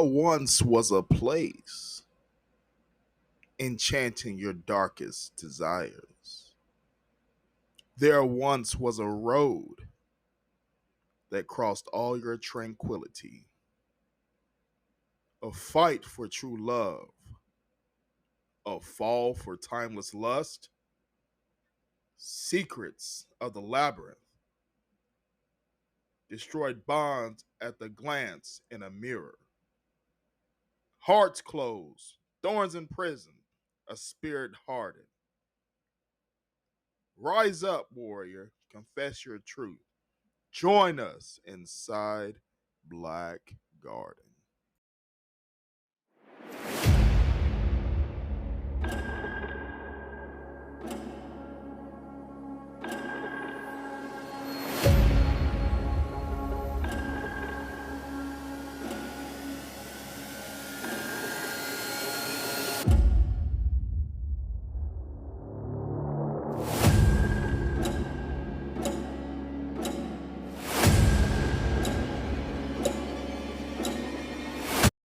once was a place enchanting your darkest desires. There once was a road that crossed all your tranquility, a fight for true love, a fall for timeless lust, secrets of the labyrinth, destroyed bonds at the glance in a mirror, hearts closed, thorns in prison, a spirit hardened. Rise up, warrior, confess your truth. Join us inside Black Garden.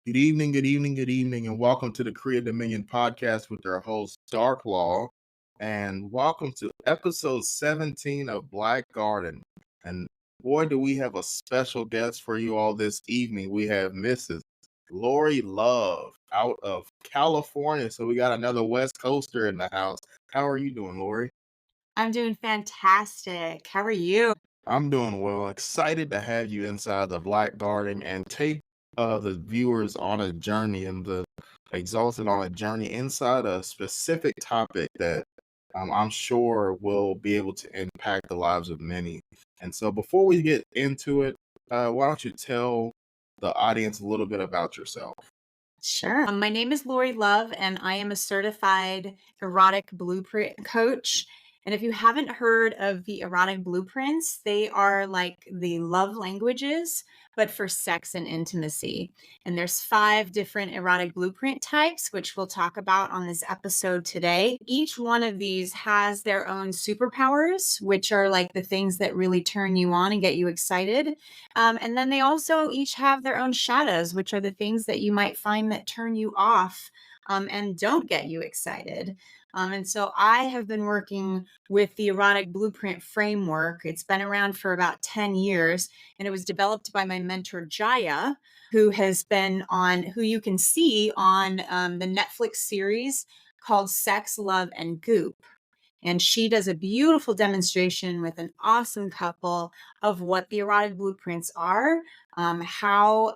Good evening, good evening, good evening, and welcome to the Creative Dominion podcast with our host, Dark Law. And welcome to episode 17 of Black Garden. And boy, do we have a special guest for you all this evening. We have Mrs. Laurie Love out of California. So we got another West Coaster in the house. How are you doing, Laurie? I'm doing fantastic. How are you? I'm doing well. Excited to have you inside the Black Garden and take the viewers on a journey and the exalted on a journey inside a specific topic that I'm sure will be able to impact the lives of many. And so before we get into it, why don't you tell the audience a little bit about yourself? Sure. My name is Laurie Love, and I am a certified erotic blueprint coach. And if you haven't heard of the erotic blueprints, they are like the love languages, but for sex and intimacy. And there's 5 different erotic blueprint types, which we'll talk about on this episode today. Each one of these has their own superpowers, which are like the things that really turn you on and get you excited. And then they also each have their own shadows, which are the things that you might find that turn you off and don't get you excited. And so I have been working with the erotic blueprint framework. It's been around for about 10 years, and it was developed by my mentor, Jaya, who you can see on the Netflix series called Sex, Love, and Goop. And she does a beautiful demonstration with an awesome couple of what the erotic blueprints are, how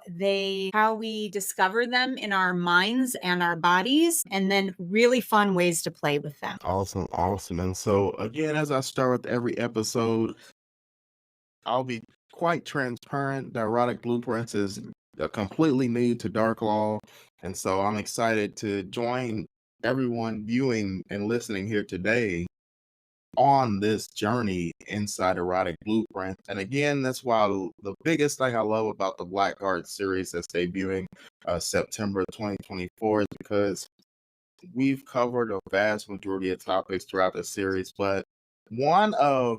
we discover them in our minds and our bodies, and then really fun ways to play with them. Awesome, awesome. And so again, as I start with every episode, I'll be quite transparent. The Erotic Blueprints is completely new to Dark Law. And so I'm excited to join everyone viewing and listening here today on this journey inside Erotic Blueprint. And again, that's why the biggest thing I love about the Black Guard series that's debuting September 2024 is because we've covered a vast majority of topics throughout the series, but one of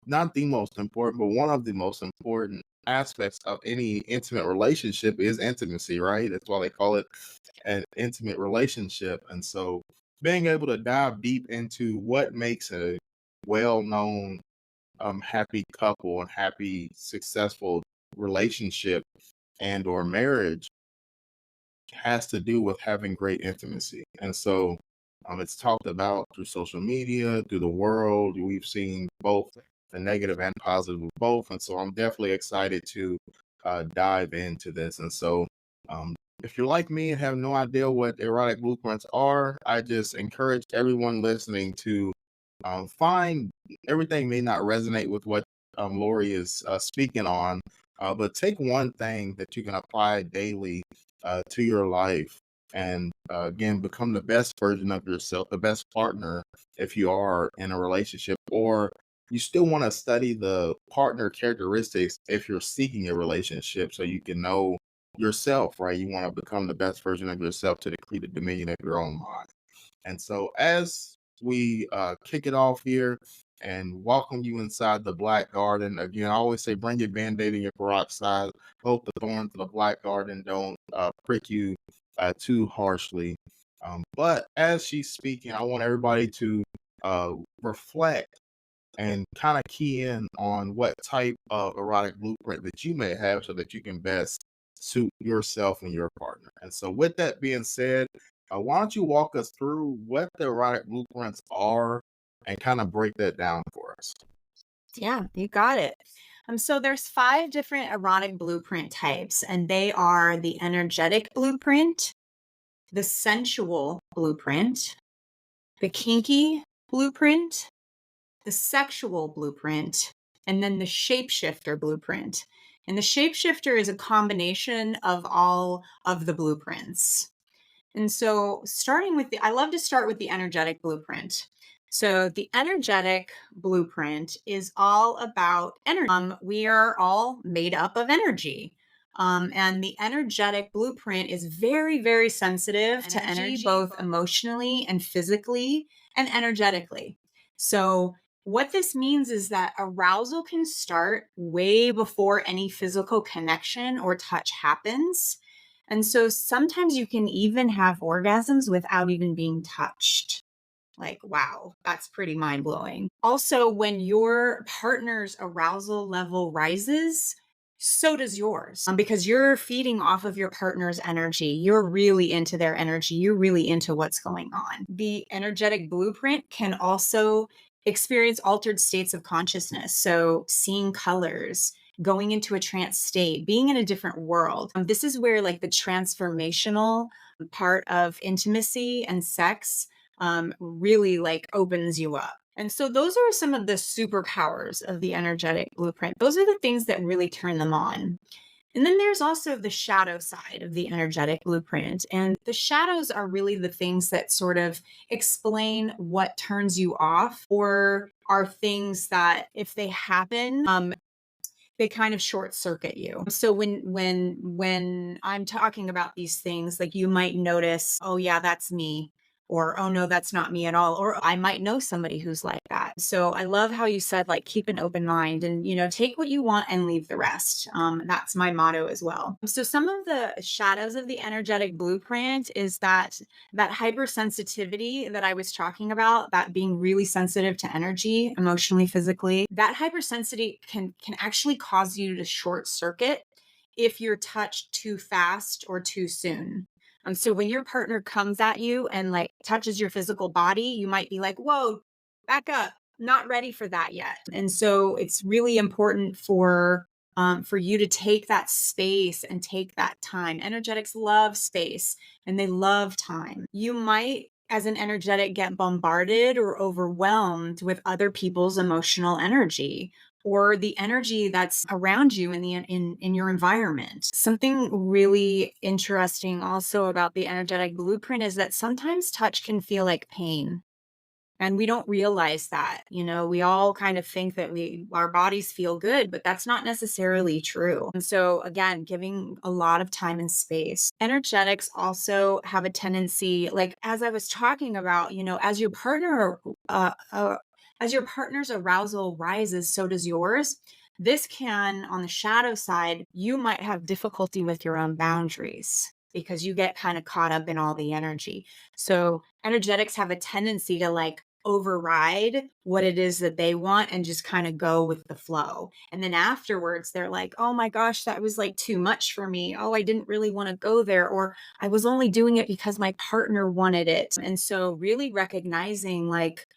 not the most important, but one of the most important aspects of any intimate relationship is intimacy, right? That's why they call it an intimate relationship. And so being able to dive deep into what makes a well-known happy couple and happy successful relationship and or marriage has to do with having great intimacy. And so it's talked about through social media, through the world. We've seen both the negative and positive of both. And so I'm definitely excited to dive into this. And so if you're like me and have no idea what erotic blueprints are, I just encourage everyone listening to find everything may not resonate with what Laurie is speaking on, but take one thing that you can apply daily to your life and again become the best version of yourself, the best partner if you are in a relationship, or you still want to study the partner characteristics if you're seeking a relationship so you can know yourself, right? You want to become the best version of yourself to decree the dominion of your own mind. And so as we kick it off here, and welcome you inside the black garden. Again, I always say bring your band-aid and your peroxide. Hope the thorns of the black garden don't prick you too harshly. But as she's speaking, I want everybody to reflect and kind of key in on what type of erotic blueprint that you may have so that you can best suit yourself and your partner. And so, with that being said, why don't you walk us through what the erotic blueprints are and kind of break that down for us? Yeah, you got it. So there's 5 different erotic blueprint types, and they are the energetic blueprint, the sensual blueprint, the kinky blueprint, the sexual blueprint, and then the shapeshifter blueprint. And the shapeshifter is a combination of all of the blueprints. And so, I love to start with the energetic blueprint. So, the energetic blueprint is all about energy. We are all made up of energy. And the energetic blueprint is very, very sensitive to energy, both emotionally and physically and energetically. So, what this means is that arousal can start way before any physical connection or touch happens. And so sometimes you can even have orgasms without even being touched. Like, wow, that's pretty mind blowing. Also, when your partner's arousal level rises, so does yours, because you're feeding off of your partner's energy. You're really into their energy. You're really into what's going on. The energetic blueprint can also experience altered states of consciousness. So, seeing colors, going into a trance state, being in a different world. This is where, like, the transformational part of intimacy and sex really like opens you up. And so those are some of the superpowers of the energetic blueprint. Those are the things that really turn them on. And then there's also the shadow side of the energetic blueprint. And the shadows are really the things that sort of explain what turns you off, or are things that, if they happen, they kind of short circuit you. So when I'm talking about these things, like, you might notice, oh yeah, that's me, or oh no, that's not me at all, or I might know somebody who's like that. So I love how you said, like, keep an open mind and, take what you want and leave the rest. That's my motto as well. So some of the shadows of the energetic blueprint is that hypersensitivity that I was talking about, that being really sensitive to energy, emotionally, physically, that hypersensitivity can actually cause you to short circuit if you're touched too fast or too soon. So when your partner comes at you and, like, touches your physical body, you might be like, whoa, back up, not ready for that yet. And so it's really important for you to take that space and take that time. Energetics love space and they love time. You might, as an energetic, get bombarded or overwhelmed with other people's emotional energy, or the energy that's around you in your environment. Something really interesting also about the energetic blueprint is that sometimes touch can feel like pain. And we don't realize that. We all kind of think that our bodies feel good, but that's not necessarily true. And so, again, giving a lot of time and space. Energetics also have a tendency, like, as I was talking about, as your partner's arousal rises, so does yours. This can, on the shadow side, you might have difficulty with your own boundaries because you get kind of caught up in all the energy. So energetics have a tendency to, like, override what it is that they want and just kind of go with the flow. And then afterwards, they're like, oh my gosh, that was like too much for me. Oh, I didn't really want to go there. Or I was only doing it because my partner wanted it. And so, really recognizing, like,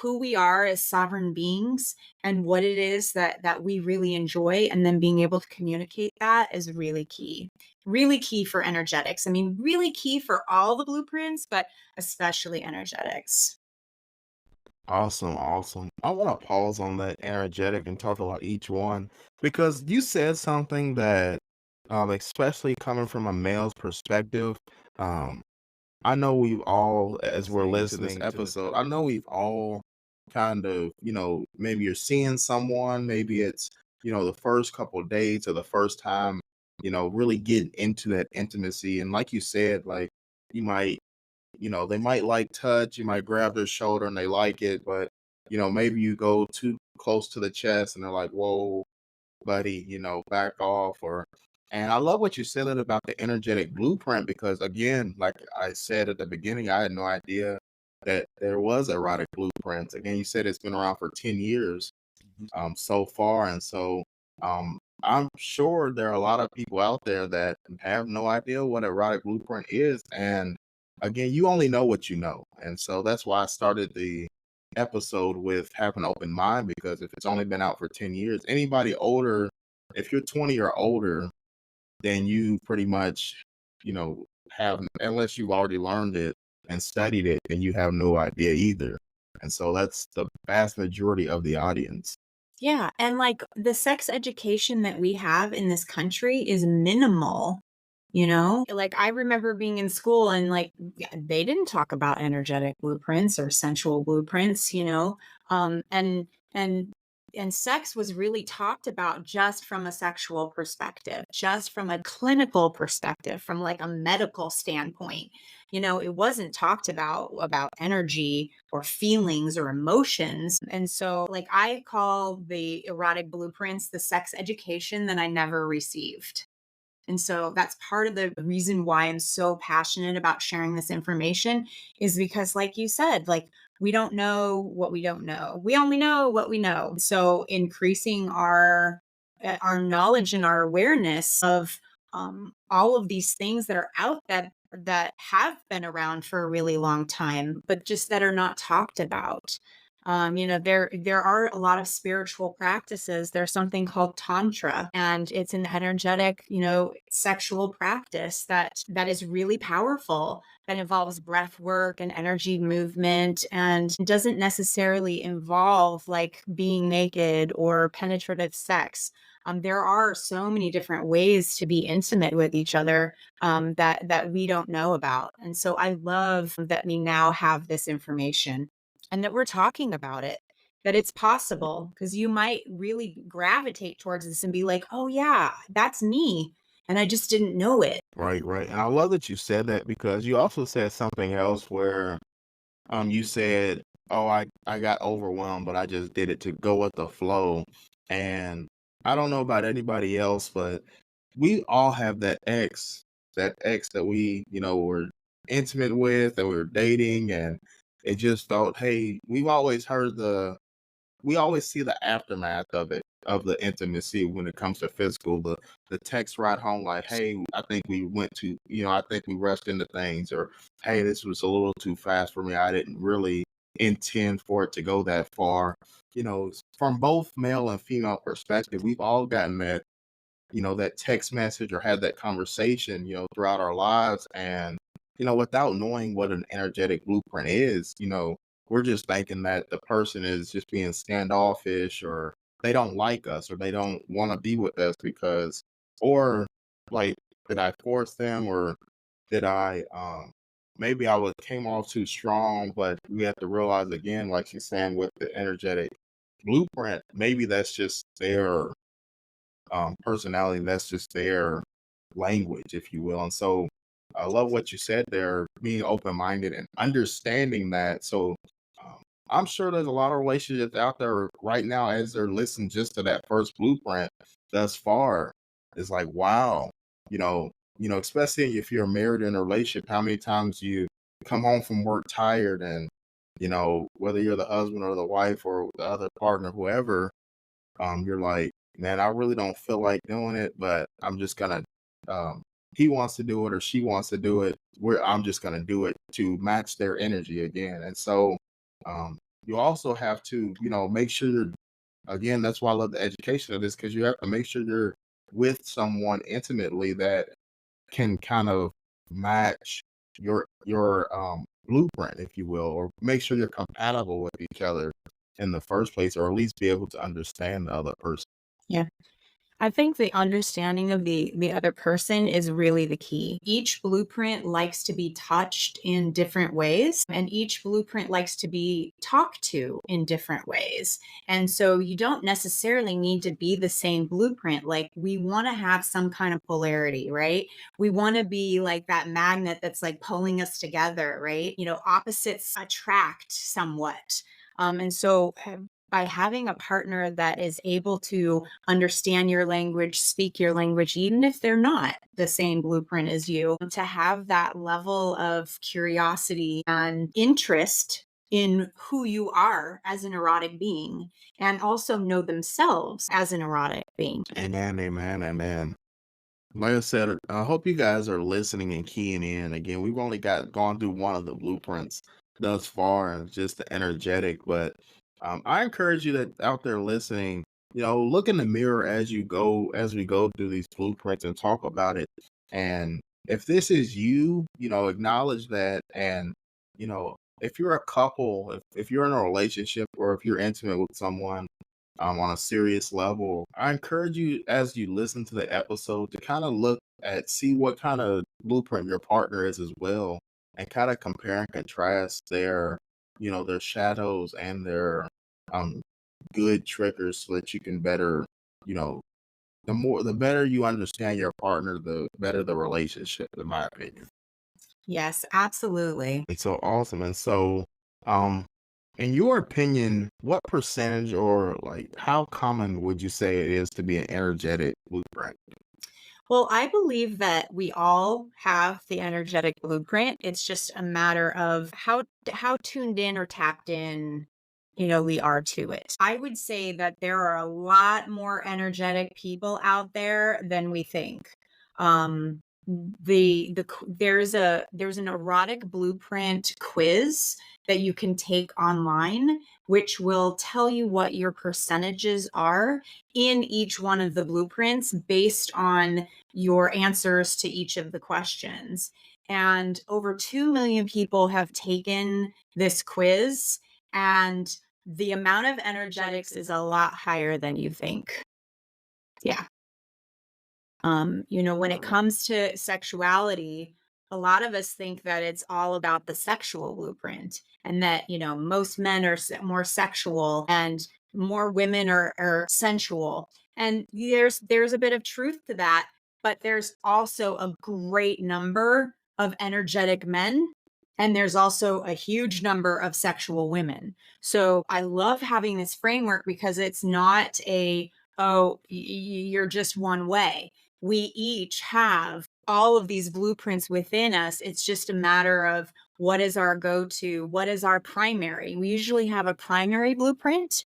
who we are as sovereign beings and what it is that we really enjoy, and then being able to communicate that is really key for energetics. I mean, really key for all the blueprints, but especially energetics. Awesome, awesome. I want to pause on that energetic and talk about each one because you said something that, especially coming from a male's perspective, um, I know we've all, as we're listening to this episode, I know we've all kind of, maybe you're seeing someone, maybe it's, the first couple of dates or the first time, really getting into that intimacy. And like you said, like, you might, they might like touch, you might grab their shoulder and they like it, but maybe you go too close to the chest and they're like, whoa, buddy, back off. And I love what you said about the energetic blueprint because, again, like I said at the beginning, I had no idea that there was erotic blueprints. Again, you said it's been around for 10 years so far. And so I'm sure there are a lot of people out there that have no idea what erotic blueprint is. And again, you only know what you know. And so that's why I started the episode with having an open mind, because if it's only been out for 10 years, anybody older, if you're 20 or older, then you pretty much, have, unless you've already learned it and studied it, then you have no idea either. And so that's the vast majority of the audience. Yeah, and, like, the sex education that we have in this country is minimal, you know? Like, I remember being in school and, like, yeah, they didn't talk about energetic blueprints or sensual blueprints, and and sex was really talked about just from a sexual perspective, just from a clinical perspective, from, like, a medical standpoint. It wasn't talked about energy or feelings or emotions. And so, like, I call the erotic blueprints the sex education that I never received. And so that's part of the reason why I'm so passionate about sharing this information, is because, like you said, like, we don't know what we don't know. We only know what we know. So increasing our knowledge and our awareness of all of these things that are out that have been around for a really long time, but just that are not talked about. There are a lot of spiritual practices. There's something called tantra, and it's an energetic, sexual practice that is really powerful, that involves breath work and energy movement, and doesn't necessarily involve like being naked or penetrative sex. There are so many different ways to be intimate with each other, that we don't know about. And so I love that we now have this information and that we're talking about it, that it's possible, because you might really gravitate towards this and be like, oh, yeah, that's me. And I just didn't know it. Right, right. And I love that you said that because you also said something else where you said, "Oh, I got overwhelmed, but I just did it to go with the flow." And I don't know about anybody else, but we all have that ex that we, were intimate with, that we were dating, and it just felt, hey, we always see the aftermath of it, of the intimacy when it comes to physical, the text right home like, hey, I think we went to, I think we rushed into things, or hey, this was a little too fast for me. I didn't really intend for it to go that far. From both male and female perspective, we've all gotten that text message or had that conversation, throughout our lives. And, without knowing what an energetic blueprint is, we're just thinking that the person is just being standoffish, or they don't like us, or they don't want to be with us because, or like, did I force them, or did maybe I was came off too strong. But we have to realize, again, like she's saying with the energetic blueprint, maybe that's just their personality. That's just their language, if you will. And so I love what you said there, being open minded and understanding that. So um, I'm sure there's a lot of relationships out there right now as they're listening just to that first blueprint thus far. It's like, wow, especially if you're married in a relationship, how many times you come home from work tired, and whether you're the husband or the wife or the other partner, whoever, you're like, man, I really don't feel like doing it, but I'm just gonna. He wants to do it or she wants to do it. I'm just gonna do it to match their energy again. And so, you also have to, make sure you're. Again, that's why I love the education of this, because you have to make sure you're with someone intimately that can kind of match your blueprint, if you will, or make sure you're compatible with each other in the first place, or at least be able to understand the other person. Yeah. I think the understanding of the other person is really the key. Each blueprint likes to be touched in different ways, and each blueprint likes to be talked to in different ways. And so you don't necessarily need to be the same blueprint. Like, we want to have some kind of polarity, right? We want to be like that magnet that's like pulling us together, right? Opposites attract somewhat. And so by having a partner that is able to understand your language, speak your language, even if they're not the same blueprint as you, to have that level of curiosity and interest in who you are as an erotic being, and also know themselves as an erotic being. Amen, amen, amen. Like I said, I hope you guys are listening and keying in. Again, we've only gone through one of the blueprints thus far, and just the energetic. But I encourage you that out there listening, look in the mirror as we go through these blueprints and talk about it. And if this is you, acknowledge that. And if you're a couple, if you're in a relationship, or if you're intimate with someone, on a serious level, I encourage you as you listen to the episode to kind of see what kind of blueprint your partner is as well, and kind of compare and contrast their shadows and their um good triggers, so that you can better, you know, the better you understand your partner, the better the relationship, in my opinion. Yes, absolutely. It's so awesome. And so, um, in your opinion, what percentage, or like how common would you say it is to be an energetic blueprint? Well, I believe that we all have the energetic blueprint. It's just a matter of how tuned in or tapped in, we are to it. I would say that there are a lot more energetic people out there than we think. Um there's an erotic blueprint quiz that you can take online, which will tell you what your percentages are in each one of the blueprints based on your answers to each of the questions. And over 2 million people have taken this quiz, and the amount of energetics is a lot higher than you think. Yeah. When it comes to sexuality, a lot of us think that it's all about the sexual blueprint, and that, most men are more sexual and more women are sensual. And there's a bit of truth to that, but there's also a great number of energetic men, and there's also a huge number of sexual women. So I love having this framework because it's not oh, you're just one way. We each have all of these blueprints within us. It's just a matter of what is our go to, what is our primary. We usually have a primary blueprint,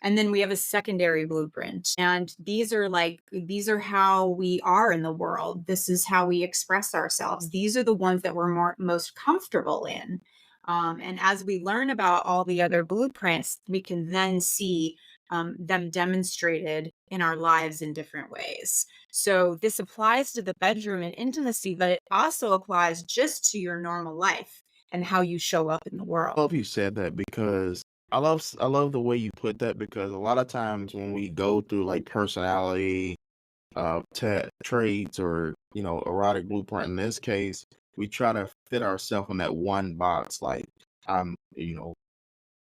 and then we have a secondary blueprint. And these are how we are in the world. This is how we express ourselves. These are the ones that we're most comfortable in. And as we learn about all the other blueprints, we can then see them demonstrated in our lives in different ways. So this applies to the bedroom and intimacy, but it also applies just to your normal life and how you show up in the I world. love you said that, because I love the way you put that, because a lot of times when we go through like personality traits, or erotic blueprint in this case, we try to fit ourselves in that one box, like I'm you know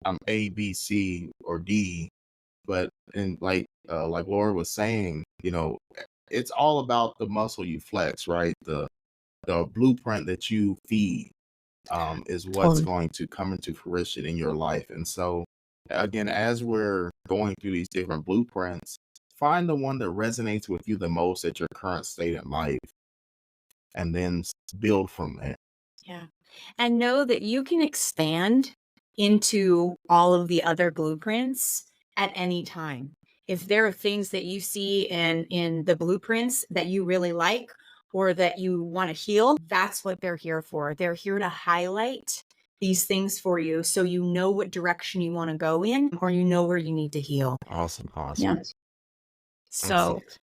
I'm A, B, C, or D. But and like Laura was saying, it's all about the muscle you flex, right? The blueprint that you feed is what's Totally. going to come into fruition in your life. And so, again, as we're going through these different blueprints, find the one that resonates with you the most at your current state in life, and then build from there. Yeah. And know that you can expand into all of the other blueprints at any time. If there are things that you see in the blueprints that you really like or that you want to heal, that's what they're here for. They're here to highlight these things for you so you know what direction you want to go in, or you know where you need to heal. Awesome, Yeah. awesome. So Excellent.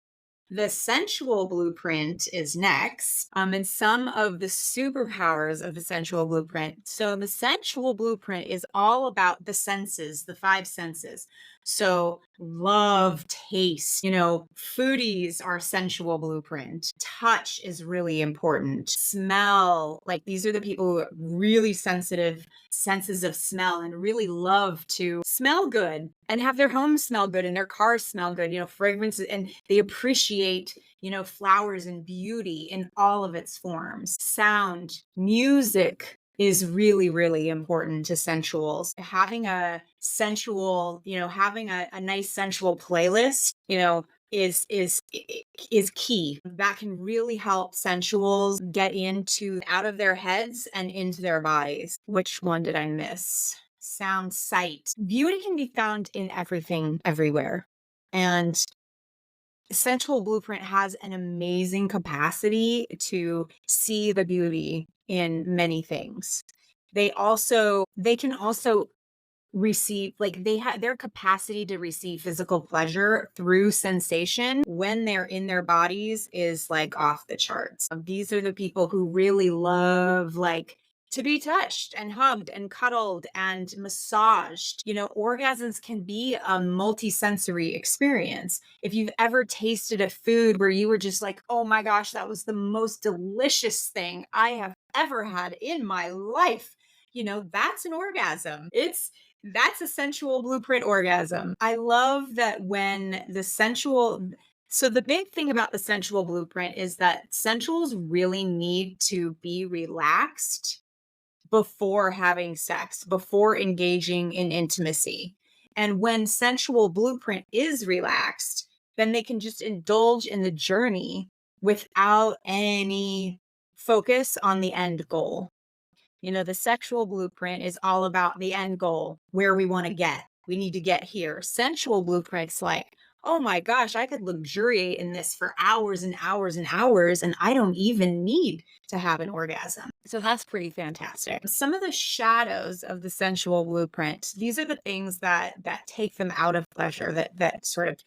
the sensual blueprint is next, and some of the superpowers of the sensual blueprint. So, the sensual blueprint is all about the senses, the five senses. So, love, taste, foodies are sensual blueprint. Touch is really important. Smell, like these are the people who are really sensitive senses of smell and really love to smell good and have their homes smell good and their cars smell good, fragrances, and they appreciate, flowers and beauty in all of its forms. Sound, music is really, really important to sensuals. Having a sensual, having a nice sensual playlist, is key. That can really help sensuals get into out of their heads and into their bodies. Which one did I miss? Sound, sight. Beauty can be found in everything, everywhere. And Sensual Blueprint has an amazing capacity to see the beauty in many things. They can also receive, like, they have their capacity to receive physical pleasure through sensation when they're in their bodies is like off the charts. These are the people who really love, like, to be touched and hugged and cuddled and massaged. Orgasms can be a multisensory experience. If you've ever tasted a food where you were just like, oh my gosh, that was the most delicious thing I have ever had in my life, that's an orgasm. That's a sensual blueprint orgasm. I love that when the sensual, so the big thing about the sensual blueprint is that sensuals really need to be relaxed before having sex, before engaging in intimacy. And when sensual blueprint is relaxed, then they can just indulge in the journey without any focus on the end goal. The sexual blueprint is all about the end goal, where we want to get. We need to get here. Sensual blueprints like, oh my gosh, I could luxuriate in this for hours and hours and hours, and I don't even need to have an orgasm. So that's pretty fantastic. Some of the shadows of the sensual blueprint, these are the things that take them out of pleasure, that sort of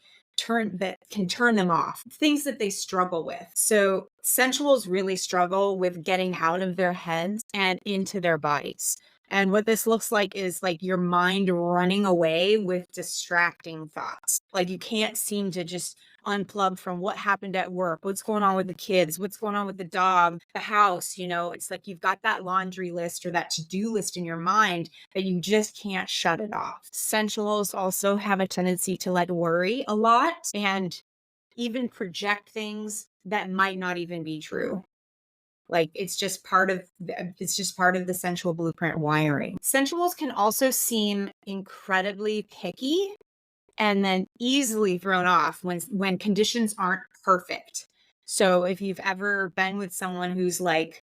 that can turn them off, things that they struggle with. So sensuals really struggle with getting out of their heads and into their bodies. And what this looks like is like your mind running away with distracting thoughts. Like you can't seem to just unplug from what happened at work, what's going on with the kids, what's going on with the dog, the house. It's like you've got that laundry list or that to-do list in your mind that you just can't shut it off. Sensuals also have a tendency to like worry a lot and even project things that might not even be true. Like it's just part of the sensual blueprint wiring. Sensuals can also seem incredibly picky and then easily thrown off when conditions aren't perfect. So if you've ever been with someone who's like,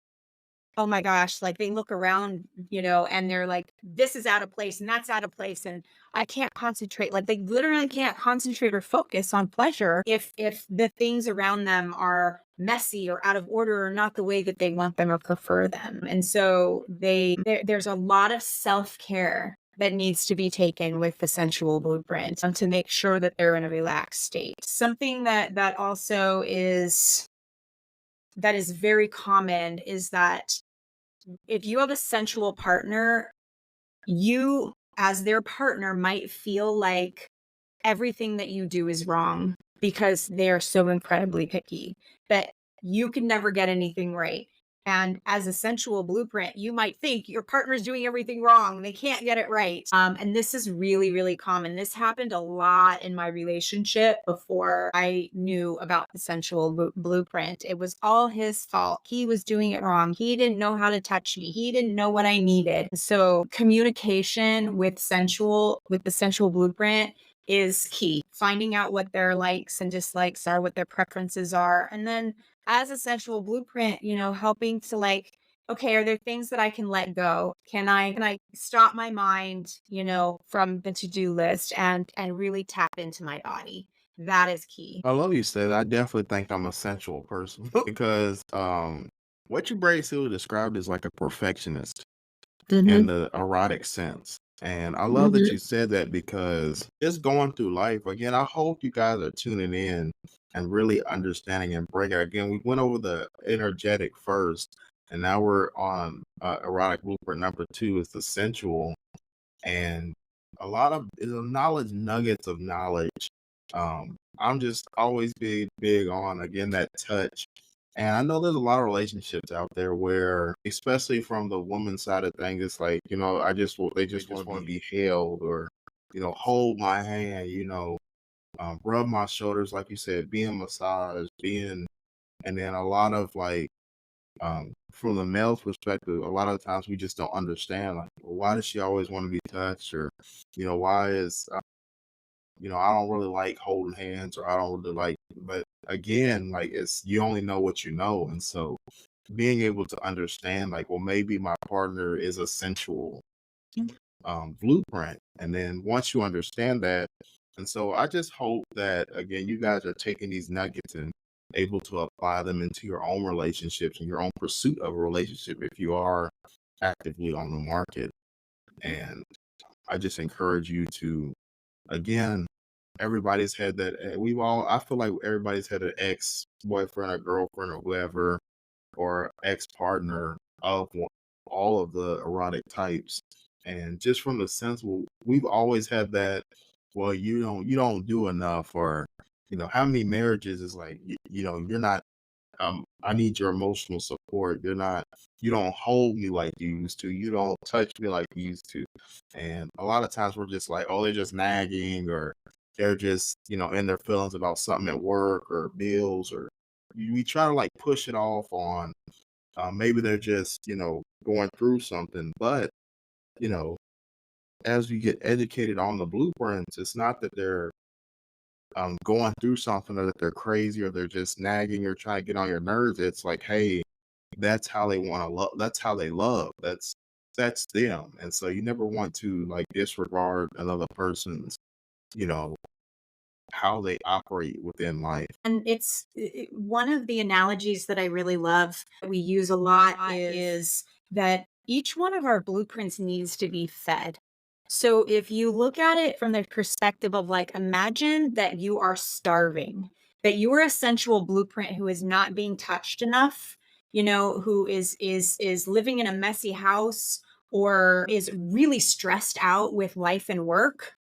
oh my gosh, like they look around, and they're like, this is out of place and that's out of place. And I can't concentrate. Like they literally can't concentrate or focus on pleasure if the things around them are messy or out of order or not the way that they want them or prefer them. And so there's a lot of self-care that needs to be taken with the sensual blueprint to make sure that they're in a relaxed state. Something that also is very common is that if you have a sensual partner, you as their partner might feel like everything that you do is wrong because they are so incredibly picky that you can never get anything right. And as a sensual blueprint, you might think your partner's doing everything wrong. They can't get it right. And this is really, really common. This happened a lot in my relationship before I knew about the sensual blueprint. It was all his fault. He was doing it wrong. He didn't know how to touch me. He didn't know what I needed. So communication with the sensual blueprint is key. Finding out what their likes and dislikes are, what their preferences are. And then as a sensual blueprint, helping to like, okay, are there things that I can let go? Can I stop my mind, from the to-do list and really tap into my body? That is key. I love you said. I definitely think I'm a sensual person because what you basically described is like a perfectionist in Mm-hmm. the erotic sense. And I love that Mm-hmm. you said that because just going through life, again, I hope you guys are tuning in and really understanding and breaking. Again, we went over the energetic first, and now we're on erotic blueprint number 2 is the sensual. And a lot of knowledge, nuggets of knowledge. I'm just always big on, again, that touch. And I know there's a lot of relationships out there where, especially from the woman side of things, it's like, they just want to be held or, hold my hand, rub my shoulders, like you said, being massaged, and then a lot of like, From the male's perspective, a lot of times we just don't understand, like, well, why does she always want to be touched? Or, why is, I don't really like holding hands, or I don't really like, but again, like, it's, you only know what you know. And so being able to understand, like, well, maybe my partner is a sensual blueprint. And then once you understand that, and so I just hope that, again, you guys are taking these nuggets and able to apply them into your own relationships and your own pursuit of a relationship if you are actively on the market. And I just encourage you to, again, everybody's had that. I feel like everybody's had an ex boyfriend or girlfriend or whoever, or ex-partner of all of the erotic types. And just from the sense, well, we've always had that, well, you don't do enough, or, how many marriages is like, you're not, I need your emotional support. You don't hold me like you used to. You don't touch me like you used to. And a lot of times we're just like, oh, they're just nagging, or they're just, in their feelings about something at work or bills, or we try to like push it off on, maybe they're just, going through something. But, you know, as we get educated on the blueprints, it's not that they're going through something, or that they're crazy, or they're just nagging or trying to get on your nerves. It's like, hey, that's how they want to love. That's how they love. That's them. And so you never want to like disregard another person's, you know, how they operate within life. And one of the analogies that I really love, that we use a lot, is that each one of our blueprints needs to be fed. So if you look at it from the perspective of, like, imagine that you are starving, that you are a sensual blueprint who is not being touched enough, who is living in a messy house, or is really stressed out with life and work.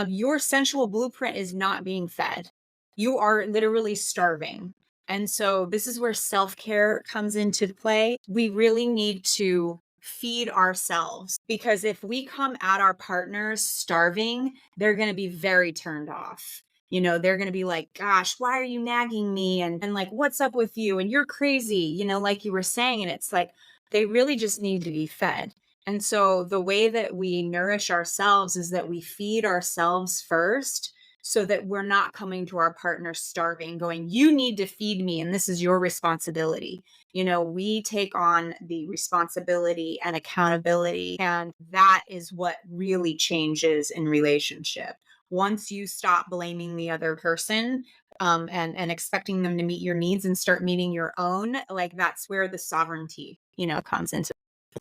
Your sensual blueprint is not being fed. You are literally starving. And so this is where self-care comes into play. We really need to feed ourselves, because if we come at our partners starving, they're going to be very turned off. They're going to be like, gosh, why are you nagging me? And like, what's up with you? And you're crazy, like you were saying. And it's like, they really just need to be fed. And so the way that we nourish ourselves is that we feed ourselves first, so that we're not coming to our partner starving, going, you need to feed me, and this is your responsibility. We take on the responsibility and accountability, and that is what really changes in relationship. Once you stop blaming the other person, and expecting them to meet your needs, and start meeting your own, like, that's where the sovereignty, comes into.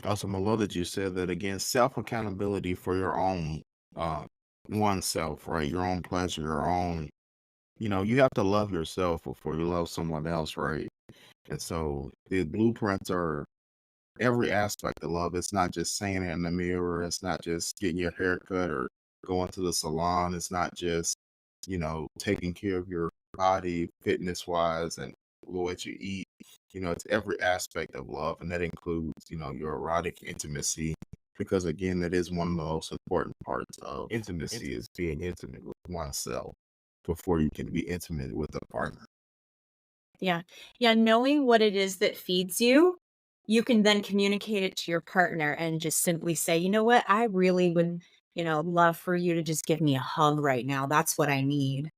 Awesome. I love that you said that again, self accountability for your own, uh, oneself, right? Your own pleasure, your own, you have to love yourself before you love someone else, right? And so the blueprints are every aspect of love. It's not just saying it in the mirror. It's not just getting your hair cut or going to the salon. It's not just, taking care of your body fitness wise and what you eat. It's every aspect of love. And that includes, your erotic intimacy. Because again, that is one of the most important parts of intimacy, is being intimate with oneself before you can be intimate with a partner. Yeah. Yeah. Knowing what it is that feeds you, you can then communicate it to your partner and just simply say, you know what, I really would, love for you to just give me a hug right now. That's what I need.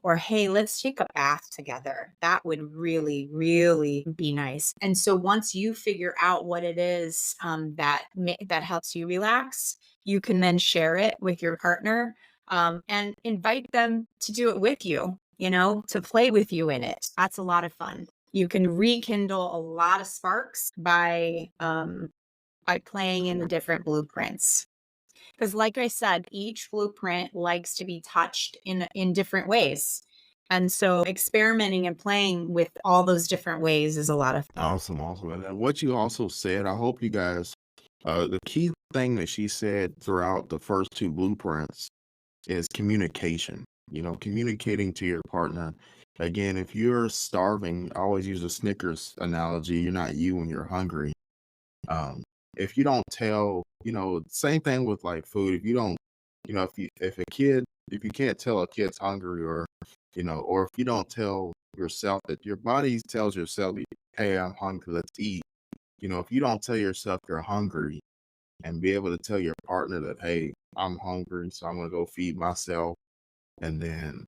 Or, hey, let's take a bath together. That would really, really be nice. And so once you figure out what it is, that helps you relax, you can then share it with your partner, and invite them to do it with you, to play with you in it. That's a lot of fun. You can rekindle a lot of sparks by playing in the different blueprints. Because, like I said, each blueprint likes to be touched in different ways. And so experimenting and playing with all those different ways is a lot of. Awesome, awesome. And then what you also said, I hope you guys, the key thing that she said throughout the first two blueprints is communication. Communicating to your partner. Again, if you're starving, I always use a Snickers analogy. You're not you when you're hungry. Um, if you don't tell, same thing with like food. If you don't, if you can't tell a kid's hungry, or, or if you don't tell yourself that your body tells yourself, hey, I'm hungry, let's eat. If you don't tell yourself you're hungry and be able to tell your partner that, hey, I'm hungry, so I'm gonna go feed myself, and then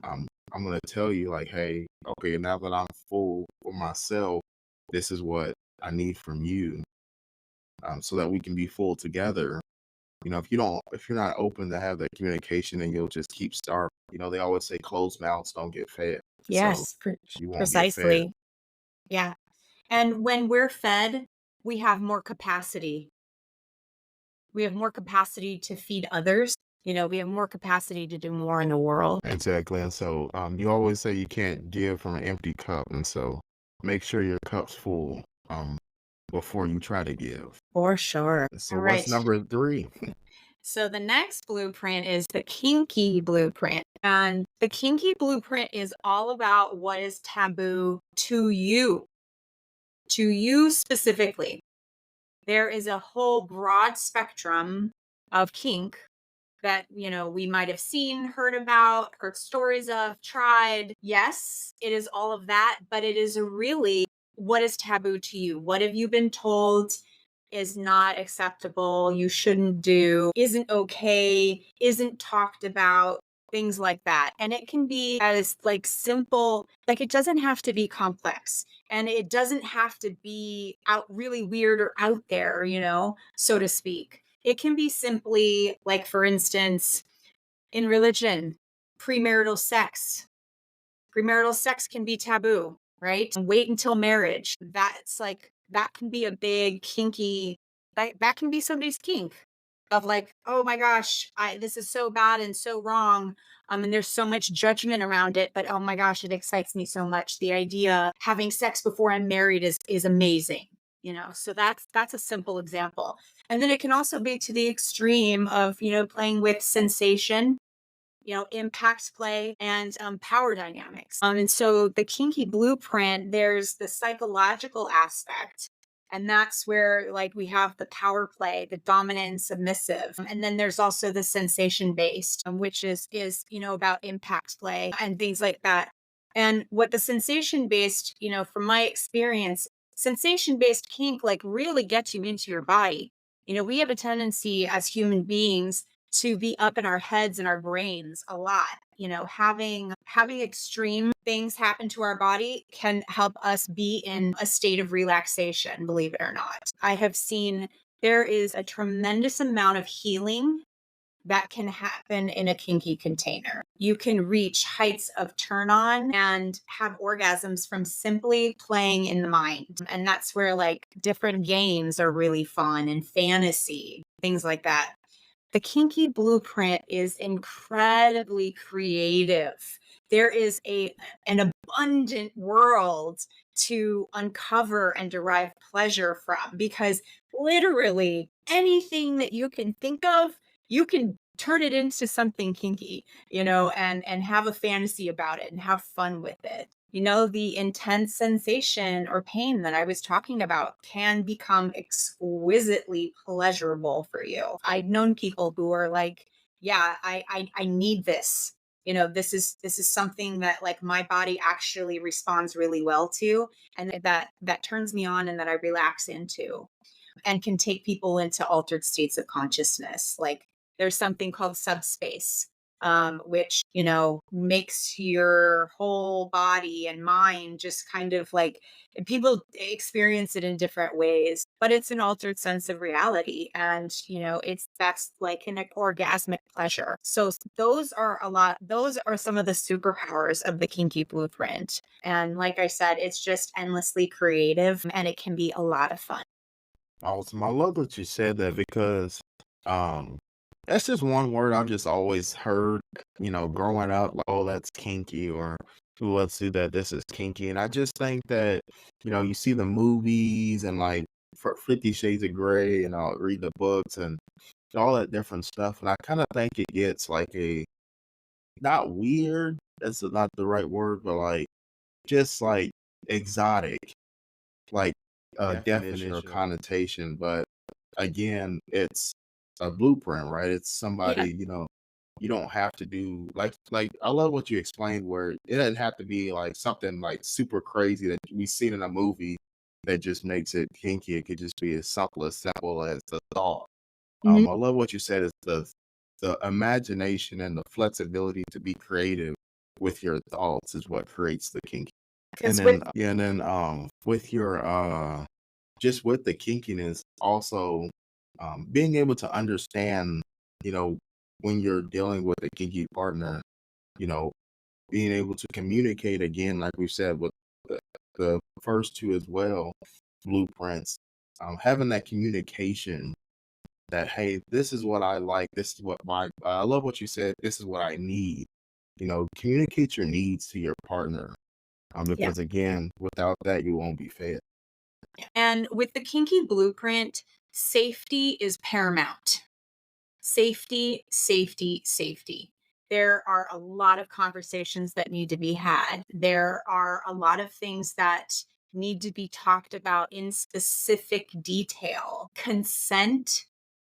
I'm gonna tell you like, hey, okay, now that I'm full for myself, this is what I need from you, so that we can be full together. If you're not open to have that communication, then you'll just keep starving. They always say closed mouths don't get fed, so Yes, you won't get fed. precisely. Yeah. And when we're fed, we have more capacity. We have more capacity to feed others. We have more capacity to do more in the world. Exactly. And so you always say you can't give from an empty cup. And so make sure your cup's full before you try to give. For sure. So All what's right. number three? So the next blueprint is the kinky blueprint. And the kinky blueprint is all about what is taboo to you specifically. There is a whole broad spectrum of kink that, we might have seen, heard about, heard stories of, tried. Yes, it is all of that, but it is really what is taboo to you? What have you been told is not acceptable, you shouldn't do, isn't okay, isn't talked about, things like that. And it can be as like simple, like it doesn't have to be complex and it doesn't have to be out really weird or out there, so to speak. It can be simply like, for instance, in religion, premarital sex. Premarital sex can be taboo, right? And wait until marriage. That's like, that can be a big kinky, that can be somebody's kink of like, oh my gosh, this is so bad and so wrong. And there's so much judgment around it, but oh my gosh, it excites me so much. The idea having sex before I'm married is amazing. So that's a simple example. And then it can also be to the extreme of, playing with sensation, impact play and power dynamics. And so the kinky blueprint, there's the psychological aspect. And that's where like we have the power play, the dominant and submissive. And then there's also the sensation based, which is, about impact play and things like that. And what the sensation based, from my experience, sensation based kink like really gets you into your body. We have a tendency as human beings to be up in our heads and our brains a lot. Having extreme things happen to our body can help us be in a state of relaxation, believe it or not. I have seen there is a tremendous amount of healing that can happen in a kinky container. You can reach heights of turn on and have orgasms from simply playing in the mind. And that's where like different games are really fun and fantasy, things like that. The kinky blueprint is incredibly creative. There is an abundant world to uncover and derive pleasure from because literally anything that you can think of, you can turn it into something kinky, and have a fantasy about it and have fun with it. The intense sensation or pain that I was talking about can become exquisitely pleasurable for you. I've known people who are like, yeah, I need this. This is something that like my body actually responds really well to, and that turns me on and that I relax into and can take people into altered states of consciousness. Like there's something called subspace, which, makes your whole body and mind just kind of like, and people experience it in different ways, but it's an altered sense of reality. And, that's like an orgasmic pleasure. So those are some of the superpowers of the kinky blueprint. And like I said, it's just endlessly creative and it can be a lot of fun. Awesome. I love that you said that because um that's just one word I've just always heard, growing up, like, oh, that's kinky, or "Ooh, let's do that. This is kinky." And I just think that, you see the movies and like for 50 Shades of Grey, and I'll read the books and all that different stuff. And I kind of think it gets like not weird, that's not the right word, but like just like exotic, like definition or connotation. But again, it's a blueprint, right? It's Yeah. somebody, You don't have to do like I love what you explained where it doesn't have to be like something like super crazy that we've seen in a movie that just makes it kinky. It could just be as simple as the thought. Mhm. I love what you said is the imagination and the flexibility to be creative with your thoughts is what creates the kinky. And Because with then yeah, and then with your just with the kinkiness, also being able to understand, you know, when you're dealing with a kinky partner, you know, being able to communicate again, like we said with the, the first two as well, blueprints, having that communication that, hey, this is what I like, this is what my, I love what you said, this is what I need. Communicate your needs to your partner. Yeah. Because again, without that, you won't be fed. And with the kinky blueprint, safety is paramount. Safety, safety, safety. There are a lot of conversations that need to be had. There are a lot of things that need to be talked about in specific detail. Consent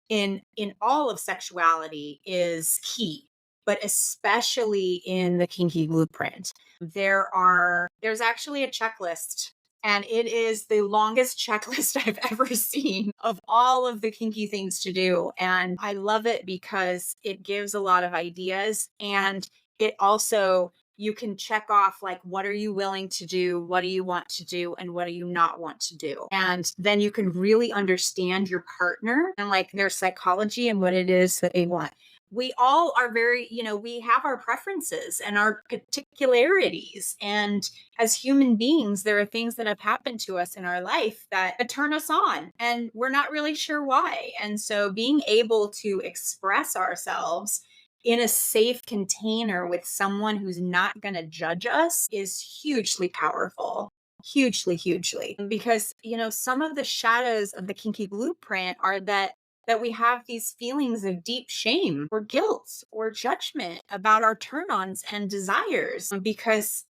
in all of sexuality is key, but especially in the kinky blueprint. There's actually a checklist, and it is the longest checklist I've ever seen of all of the kinky things to do, and I love it because it gives a lot of ideas, and it also, you can check off like, what are you willing to do, what do you want to do, and what do you not want to do, and then you can really understand your partner and like their psychology and what it is that they want. We all are very, we have our preferences and our particularities, and as human beings there are things that have happened to us in our life that turn us on and we're not really sure why, and so being able to express ourselves in a safe container with someone who's not going to judge us is hugely powerful. Hugely, hugely. Because, some of the shadows of the kinky blueprint are that we have these feelings of deep shame or guilt or judgment about our turn-ons and desires because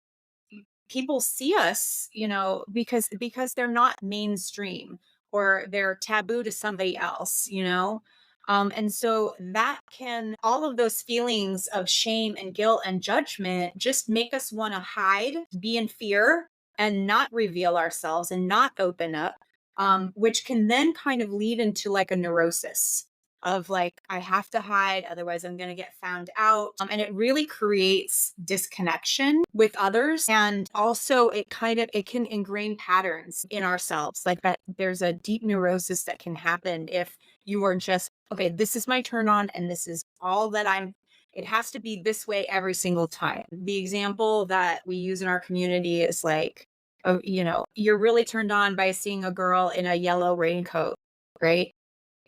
people see us, because they're not mainstream or they're taboo to somebody else. And so that can, all of those feelings of shame and guilt and judgment just make us want to hide, be in fear, and not reveal ourselves and not open up, which can then kind of lead into like a neurosis of like, I have to hide, otherwise I'm going to get found out. And it really creates disconnection with others. And also it can ingrain patterns in ourselves. Like that there's a deep neurosis that can happen if you are just, okay, this is my turn on and this is all that it has to be this way every single time. The example that we use in our community is like, oh, you're really turned on by seeing a girl in a yellow raincoat, right?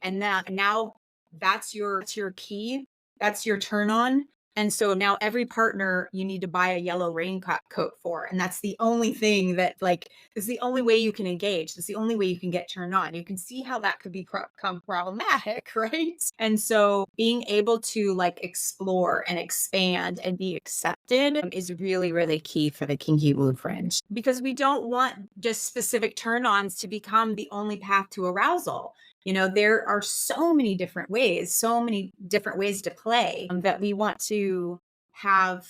And now that's your key. That's your turn on. And so now every partner you need to buy a yellow raincoat coat for. And that's the only thing that like is the only way you can engage. It's the only way you can get turned on. You can see how that could become problematic, right? And so being able to like explore and expand and be accepted is really, really key for the kinky blueprint because we don't want just specific turn ons to become the only path to arousal. There are so many different ways to play that we want to have.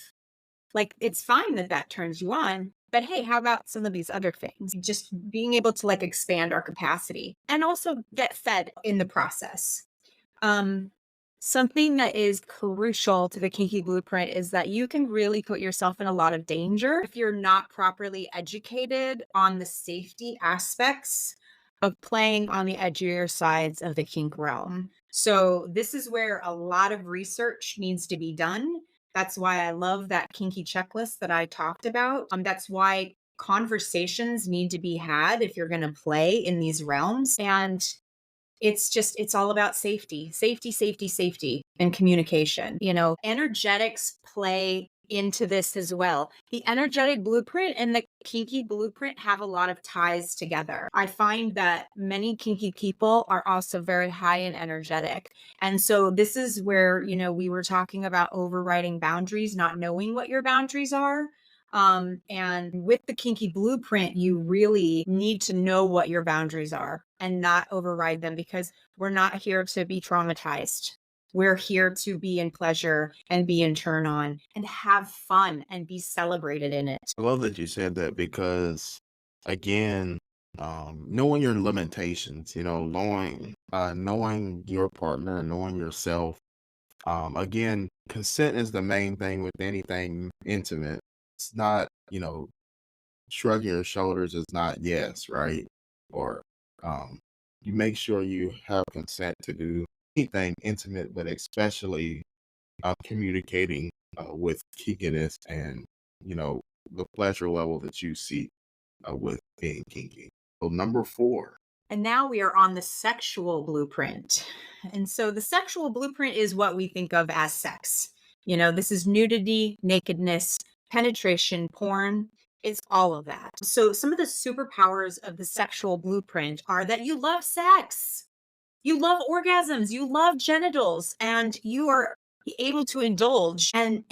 Like, it's fine that that turns you on, but hey, how about some of these other things? Just being able to like expand our capacity and also get fed in the process. Um, Something that is crucial to the kinky blueprint is that you can really put yourself in a lot of danger if you're not properly educated on the safety aspects of playing on the edgier sides of the kink realm. So, this is where a lot of research needs to be done. That's why I love that kinky checklist that I talked about. That's why conversations need to be had if you're going to play in these realms. And it's all about safety, safety, safety, safety, and communication. Energetics play into this as well. The energetic blueprint and the kinky blueprint have a lot of ties together. I find that many kinky people are also very high in energetic. And so this is where, we were talking about overriding boundaries, not knowing what your boundaries are. And with the kinky blueprint, you really need to know what your boundaries are and not override them because we're not here to be traumatized. We're here to be in pleasure and be in turn on and have fun and be celebrated in it. I love that you said that because, again, knowing your limitations, knowing your partner, knowing yourself. Again, consent is the main thing with anything intimate. It's not, shrugging your shoulders is not yes, right? Or um, you make sure you have consent to do anything intimate, but especially communicating with kinkiness and, you know, the pleasure level that you seek with being kinky. So, number 4. And now we are on the sexual blueprint. And so the sexual blueprint is what we think of as sex. This is nudity, nakedness, penetration, porn. It's all of that. So some of the superpowers of the sexual blueprint are that you love sex. You love orgasms, you love genitals, and you are able to indulge and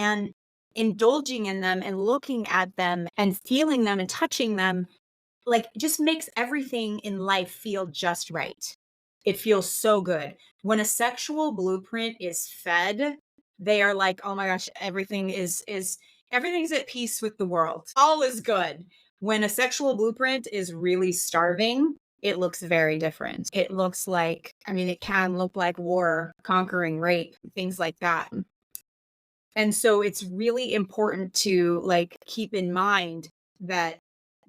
indulging in them and looking at them and feeling them and touching them like just makes everything in life feel just right. It feels so good. When a sexual blueprint is fed, they are like, "Oh my gosh, everything is everything's at peace with the world. All is good." When a sexual blueprint is really starving, it looks very different. It looks like, I mean, it can look like war, conquering, rape, things like that. And so it's really important to keep in mind that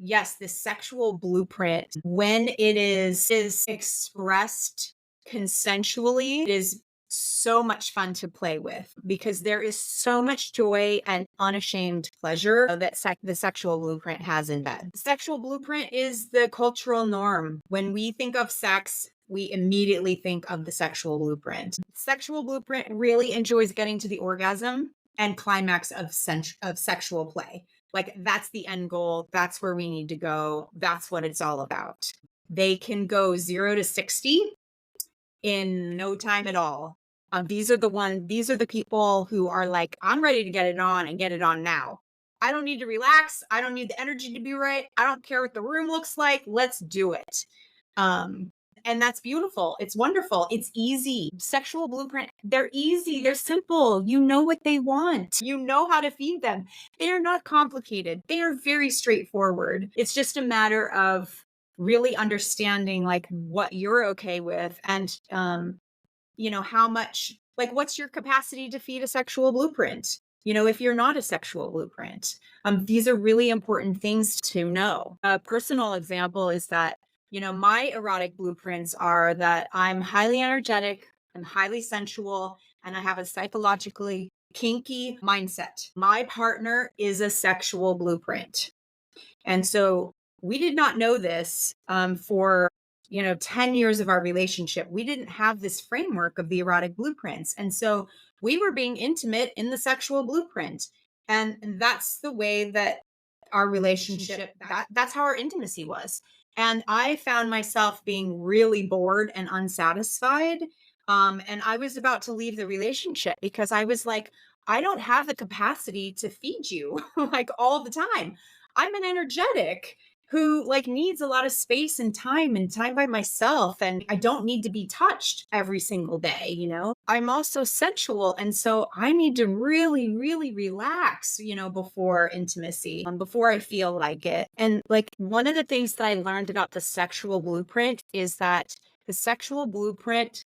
yes, the sexual blueprint, when it is expressed consensually, it is so much fun to play with because there is so much joy and unashamed pleasure that the sexual blueprint has in bed. The sexual blueprint is the cultural norm. When we think of sex, we immediately think of the sexual blueprint. Sexual blueprint really enjoys getting to the orgasm and climax of sexual play. Like that's the end goal. That's where we need to go. That's what it's all about. They can go 0 to 60 in no time at all. These are the people who are like, I'm ready to get it on and get it on now. I don't need to relax. I don't need the energy to be right. I don't care what the room looks like. Let's do it. Um, and that's beautiful. It's wonderful. It's easy. Sexual blueprint, they're easy. They're simple. You know what they want. You know how to feed them. They are not complicated. They are very straightforward. It's just a matter of really understanding what you're okay with and how much, what's your capacity to feed a sexual blueprint? If you're not a sexual blueprint, these are really important things to know. A personal example is that, my erotic blueprints are that I'm highly energetic, I'm highly sensual, and I have a psychologically kinky mindset. My partner is a sexual blueprint. And so we did not know this for 10 years of our relationship. We didn't have this framework of the erotic blueprints. And so we were being intimate in the sexual blueprint. And that's the way that our relationship, that's how our intimacy was. And I found myself being really bored and unsatisfied. And I was about to leave the relationship because I was like, I don't have the capacity to feed you all the time. I'm an energetic who needs a lot of space and time by myself, and I don't need to be touched every single day. I'm also sensual, and so I need to really really relax before intimacy, before I feel like it. And one of the things that I learned about the sexual blueprint is that the sexual blueprint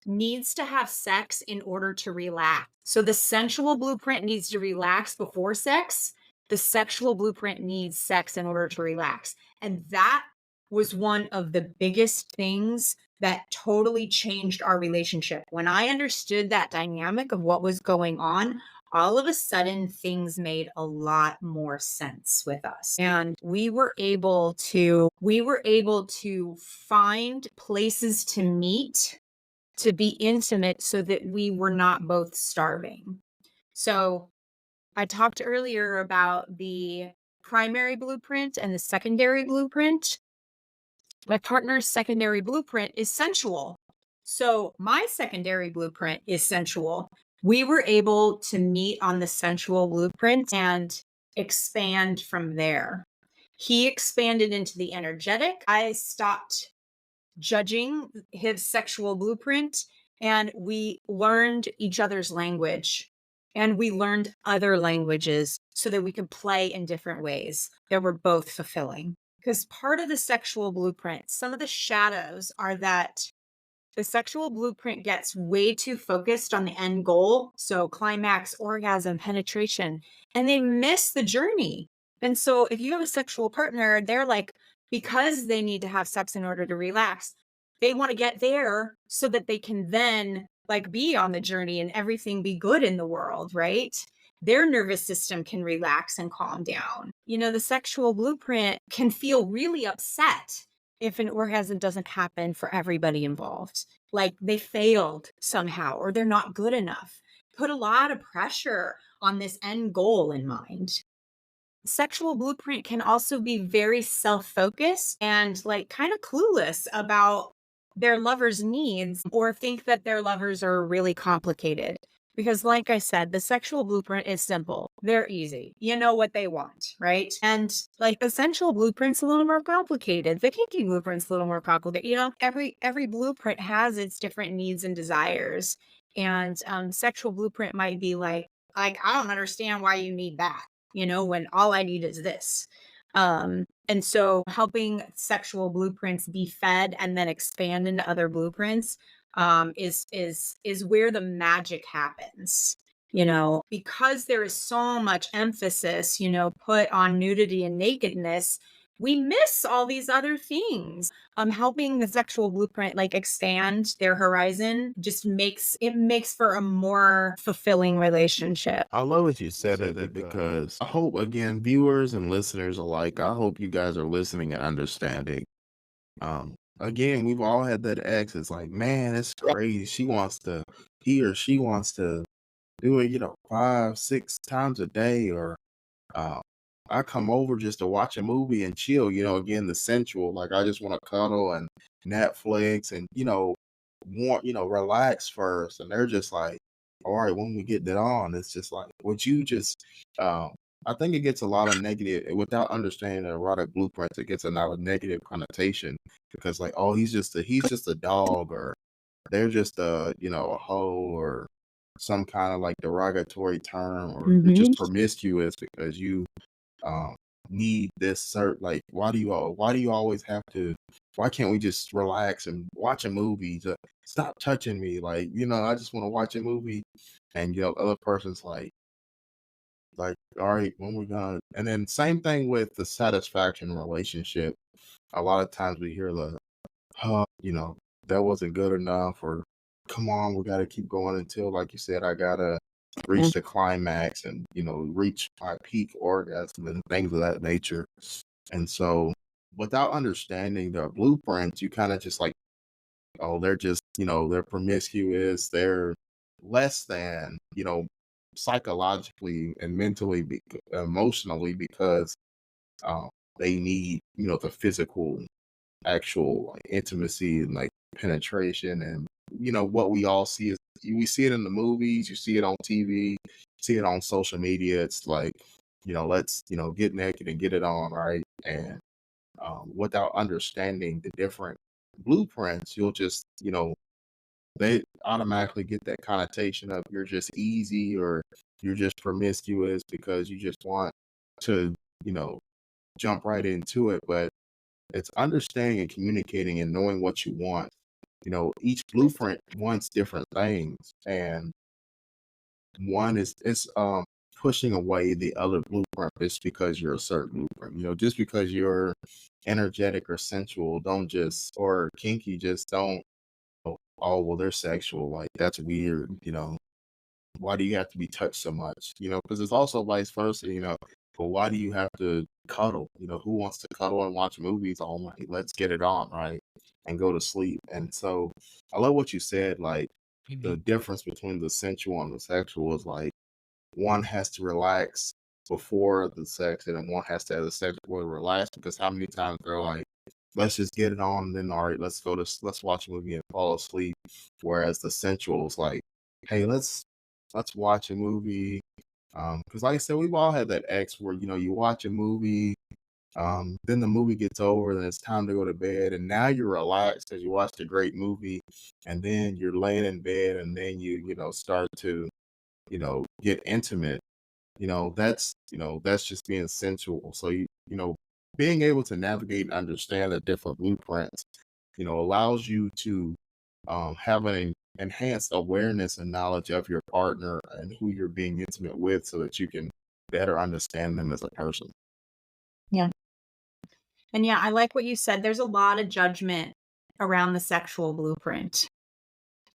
needs to have sex in order to relax. So the sensual blueprint needs to relax before sex. The sexual blueprint needs sex in order to relax. And that was one of the biggest things that totally changed our relationship. When I understood that dynamic of what was going on, all of a sudden things made a lot more sense with us. And we were able to find places to meet, to be intimate so that we were not both starving. So I talked earlier about the primary blueprint and the secondary blueprint. My partner's secondary blueprint is sensual. So my secondary blueprint is sensual. We were able to meet on the sensual blueprint and expand from there. He expanded into the energetic. I stopped judging his sexual blueprint and we learned each other's language, and we learned other languages so that we could play in different ways that were both fulfilling. Because part of the sexual blueprint, some of the shadows are that the sexual blueprint gets way too focused on the end goal. So, climax, orgasm, penetration, and they miss the journey. And so, if you have a sexual partner, they're like, because they need to have sex in order to relax, they want to get there so that they can then like be on the journey and everything be good in the world, right? Their nervous system can relax and calm down. The sexual blueprint can feel really upset if an orgasm doesn't happen for everybody involved, like they failed somehow or they're not good enough. Put a lot of pressure on this end goal in mind. Sexual blueprint can also be very self focused and like kind of clueless about their lover's needs or think that their lovers are really complicated. Because, like I said, the sexual blueprint is simple. They're easy. You know what they want, right? And like the sensual blueprint's a little more complicated. The kinky blueprint's a little more complicated. Every blueprint has its different needs and desires. And sexual blueprint might be like I don't understand why you need that, when all I need is this. And so helping sexual blueprints be fed and then expand into other blueprints is where the magic happens. Because there is so much emphasis, put on nudity and nakedness, we miss all these other things. Helping the sexual blueprint like expand their horizon just makes for a more fulfilling relationship. I love what you said it because I hope, again, viewers and listeners alike, I hope you guys are listening and understanding. Again, we've all had that ex. It's like, man, it's crazy. He or she wants to do it, 5, 6 times a day, or uh, I come over just to watch a movie and chill. Again, the sensual, like I just want to cuddle and Netflix and want relax first, and they're just like, all right, when we get that on, it's just like what you just. I think it gets a lot of negative without understanding the erotic blueprints. It gets a lot of negative connotation because, like, oh, he's just a dog, or they're just a hoe, or some kind of like derogatory term, or you're Mhm. just promiscuous because you um need this like why do you always have to, why can't we just relax and watch a movie, to stop touching me, like, I just want to watch a movie. And other person's like, all right, when we're gonna, and then same thing with the satisfaction relationship. A lot of times we hear the, oh, that wasn't good enough, or come on, we got to keep going until, like you said, I gotta reach the climax and, reach my peak orgasm and things of that nature. And so, without understanding the blueprints, you kind of just like, oh, they're just, they're promiscuous, they're less than, psychologically and mentally, emotionally, because um, they need, the physical actual like intimacy and like penetration. And what we all see is, we see it in the movies, you see it on TV, see it on social media. It's like, let's get naked and get it on, right? And without understanding the different blueprints, you'll just, they automatically get that connotation of you're just easy, or you're just promiscuous because you just want to, you know jump right into it. But it's understanding and communicating and knowing what you want. Each blueprint wants different things, and one is pushing away the other blueprint just because you're a certain blueprint. Just because you're energetic or sensual, don't just, or kinky, just don't. Oh, well, they're sexual. Like, that's weird. Why do you have to be touched so much? Because it's also vice versa. But why do you have to cuddle? Who wants to cuddle and watch movies all night? Let's get it on, right? And go to sleep. And so I love what you said. Like, the difference between the sensual and the sexual is like, one has to relax before the sex, and then one has to have the sex before the relax. Because how many times they're like, let's just get it on, and then all right, let's watch a movie and fall asleep. Whereas the sensual is like, hey, let's watch a movie. Because like I said, we've all had that ex where you watch a movie Then the movie gets over and it's time to go to bed, and now you're relaxed because you watched a great movie, and then you're laying in bed, and then you start to get intimate. That's just being sensual. So being able to navigate and understand the different blueprints, allows you to have an enhanced awareness and knowledge of your partner and who you're being intimate with, so that you can better understand them as a person. Yeah. And yeah, I like what you said. There's a lot of judgment around the sexual blueprint.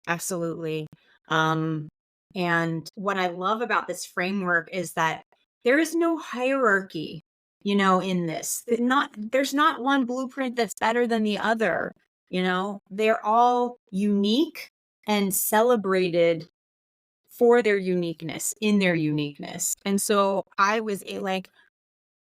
Absolutely. Um, and what I love about this framework is that there is no hierarchy, in this. There's not one blueprint that's better than the other, They're all unique and celebrated for their uniqueness, in their uniqueness. And so I was like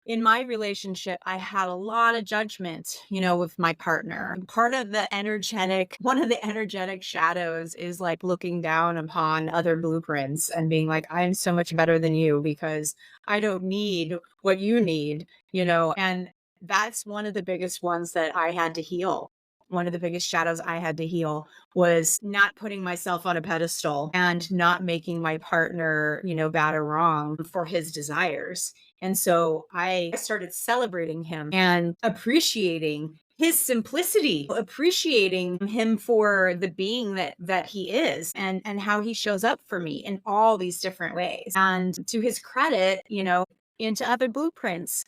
in my relationship, I had a lot of judgment, with my partner. One of the energetic shadows is like looking down upon other blueprints and being like, I'm so much better than you because I don't need what you need, and that's one of the biggest ones that I had to heal. One of the biggest shadows I had to heal was not putting myself on a pedestal and not making my partner, bad or wrong for his desires. And so I started celebrating him and appreciating his simplicity, appreciating him for the being that he is, and how he shows up for me in all these different ways. And to his credit, into other blueprints,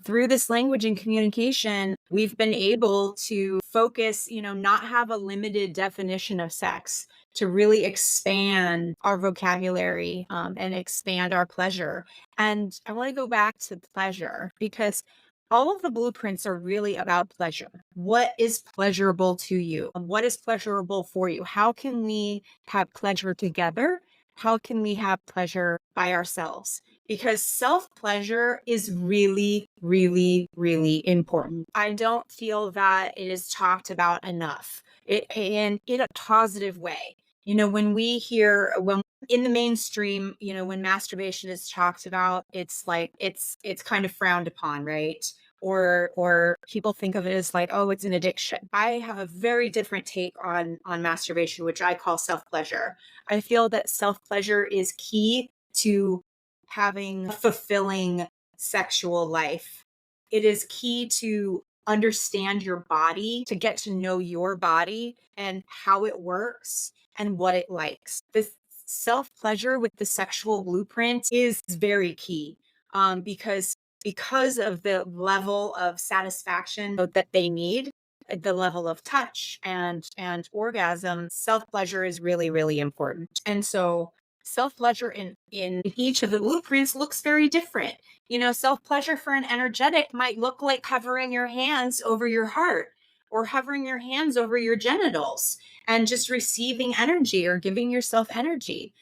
through this language and communication, we've been able to focus, not have a limited definition of sex, to really expand our vocabulary, and expand our pleasure. And I want to go back to pleasure because all of the blueprints are really about pleasure. What is pleasurable to you? What is pleasurable for you? How can we have pleasure together? How can we have pleasure by ourselves? Because self pleasure is really, really, really important. I don't feel that it is talked about enough, in a positive way. When in the mainstream, when masturbation is talked about, it's like it's kind of frowned upon, right? Or people think of it as like, oh, it's an addiction. I have a very different take on masturbation, which I call self-pleasure. I feel that self-pleasure is key to having a fulfilling sexual life. It is key to understand your body, to get to know your body and how it works and what it likes. This self pleasure with the sexual blueprint is very key, because of the level of satisfaction that they need, the level of touch and orgasm. Self pleasure is really, really important. And so self pleasure in each of the blueprints looks very different. Self pleasure for an energetic might look like hovering your hands over your heart, or hovering your hands over your genitals and just receiving energy or giving yourself energy.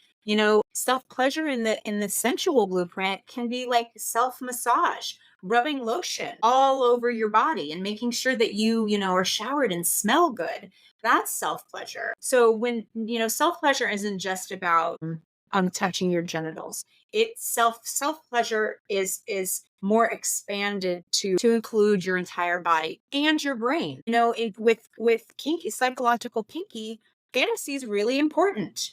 Self pleasure in the sensual blueprint can be like self massage, rubbing lotion all over your body and making sure that you are showered and smell good. That's self pleasure. So when, self pleasure isn't just about touching your genitals. Self pleasure is more expanded to include your entire body and your brain. With kinky, psychological kinky, fantasy is really important.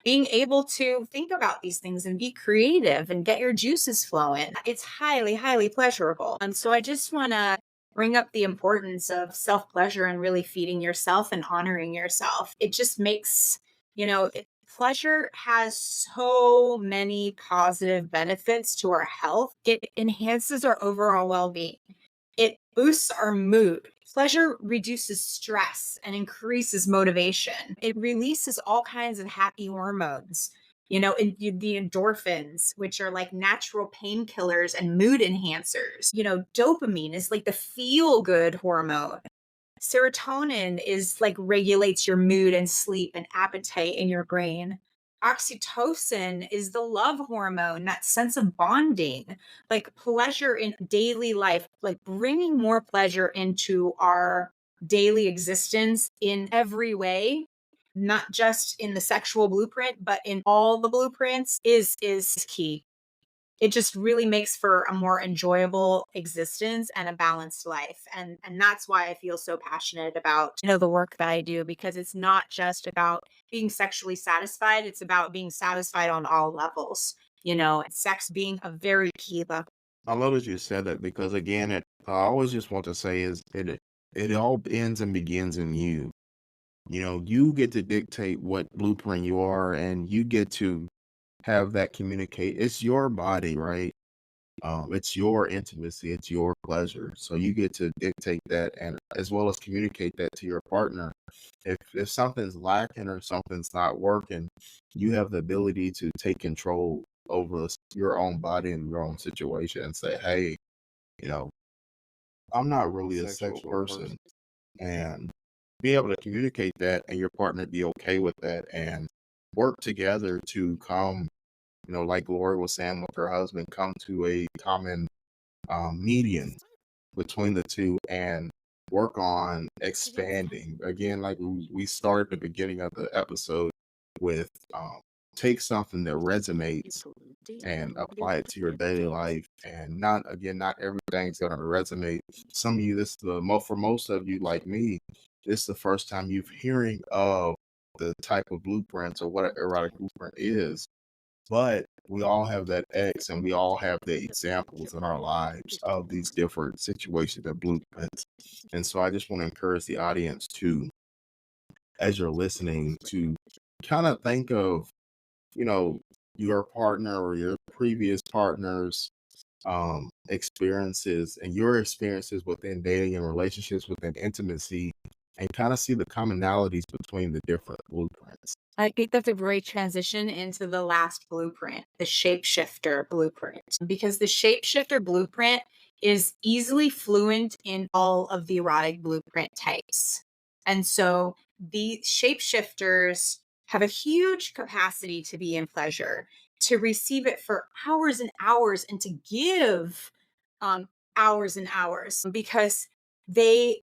Being able to think about these things and be creative and get your juices flowing. It's highly, highly pleasurable. And so I just want to bring up the importance of self pleasure and really feeding yourself and honoring yourself. It just makes, pleasure has so many positive benefits to our health. It enhances our overall well being, it boosts our mood. Pleasure reduces stress and increases motivation. It releases all kinds of happy hormones, the endorphins, which are like natural painkillers and mood enhancers. Dopamine is like the feel good hormone. Serotonin is like regulates your mood and sleep and appetite in your brain. Oxytocin is the love hormone, that sense of bonding, like pleasure in daily life, like bringing more pleasure into our daily existence in every way, not just in the sexual blueprint, but in all the blueprints is key. it just really makes for a more enjoyable existence and a balanced life. And that's why I feel so passionate about, the work that I do, because it's not just about being sexually satisfied, it's about being satisfied on all levels, and sex being a very key level. I love that you said that because again, I always just want to say is it all ends and begins in you. You get to dictate what blueprint you are, and you get to have that communicate. It's your body, right? It's your intimacy, it's your pleasure. So you get to dictate that and as well as communicate that to your partner. If something's lacking or something's not working, you have the ability to take control over your own body and your own situation and say, hey, you know, I'm not really a sex person, and be able to communicate that and your partner be okay with that and work together to come, like Lori was saying with her husband, come to a common median between the two and work on expanding. Again, like we started at the beginning of the episode with take something that resonates and apply it to your daily life. And not everything's gonna resonate. Some of you, this is for most of you like me, this is the first time you've hearing of the type of blueprints or what an erotic blueprint is. But we all have that X and we all have the examples in our lives of these different situations and blueprints. And so I just want to encourage the audience to, as you're listening, to kind of think of, you know, your partner or your previous partner's experiences and your experiences within dating and relationships within intimacy and kind of see the commonalities between the different blueprints. I think that's a great transition into the last blueprint, the shapeshifter blueprint, because the shapeshifter blueprint is easily fluent in all of the erotic blueprint types. And so the shapeshifters have a huge capacity to be in pleasure, to receive it for hours and hours, and to give um, hours and hours, because they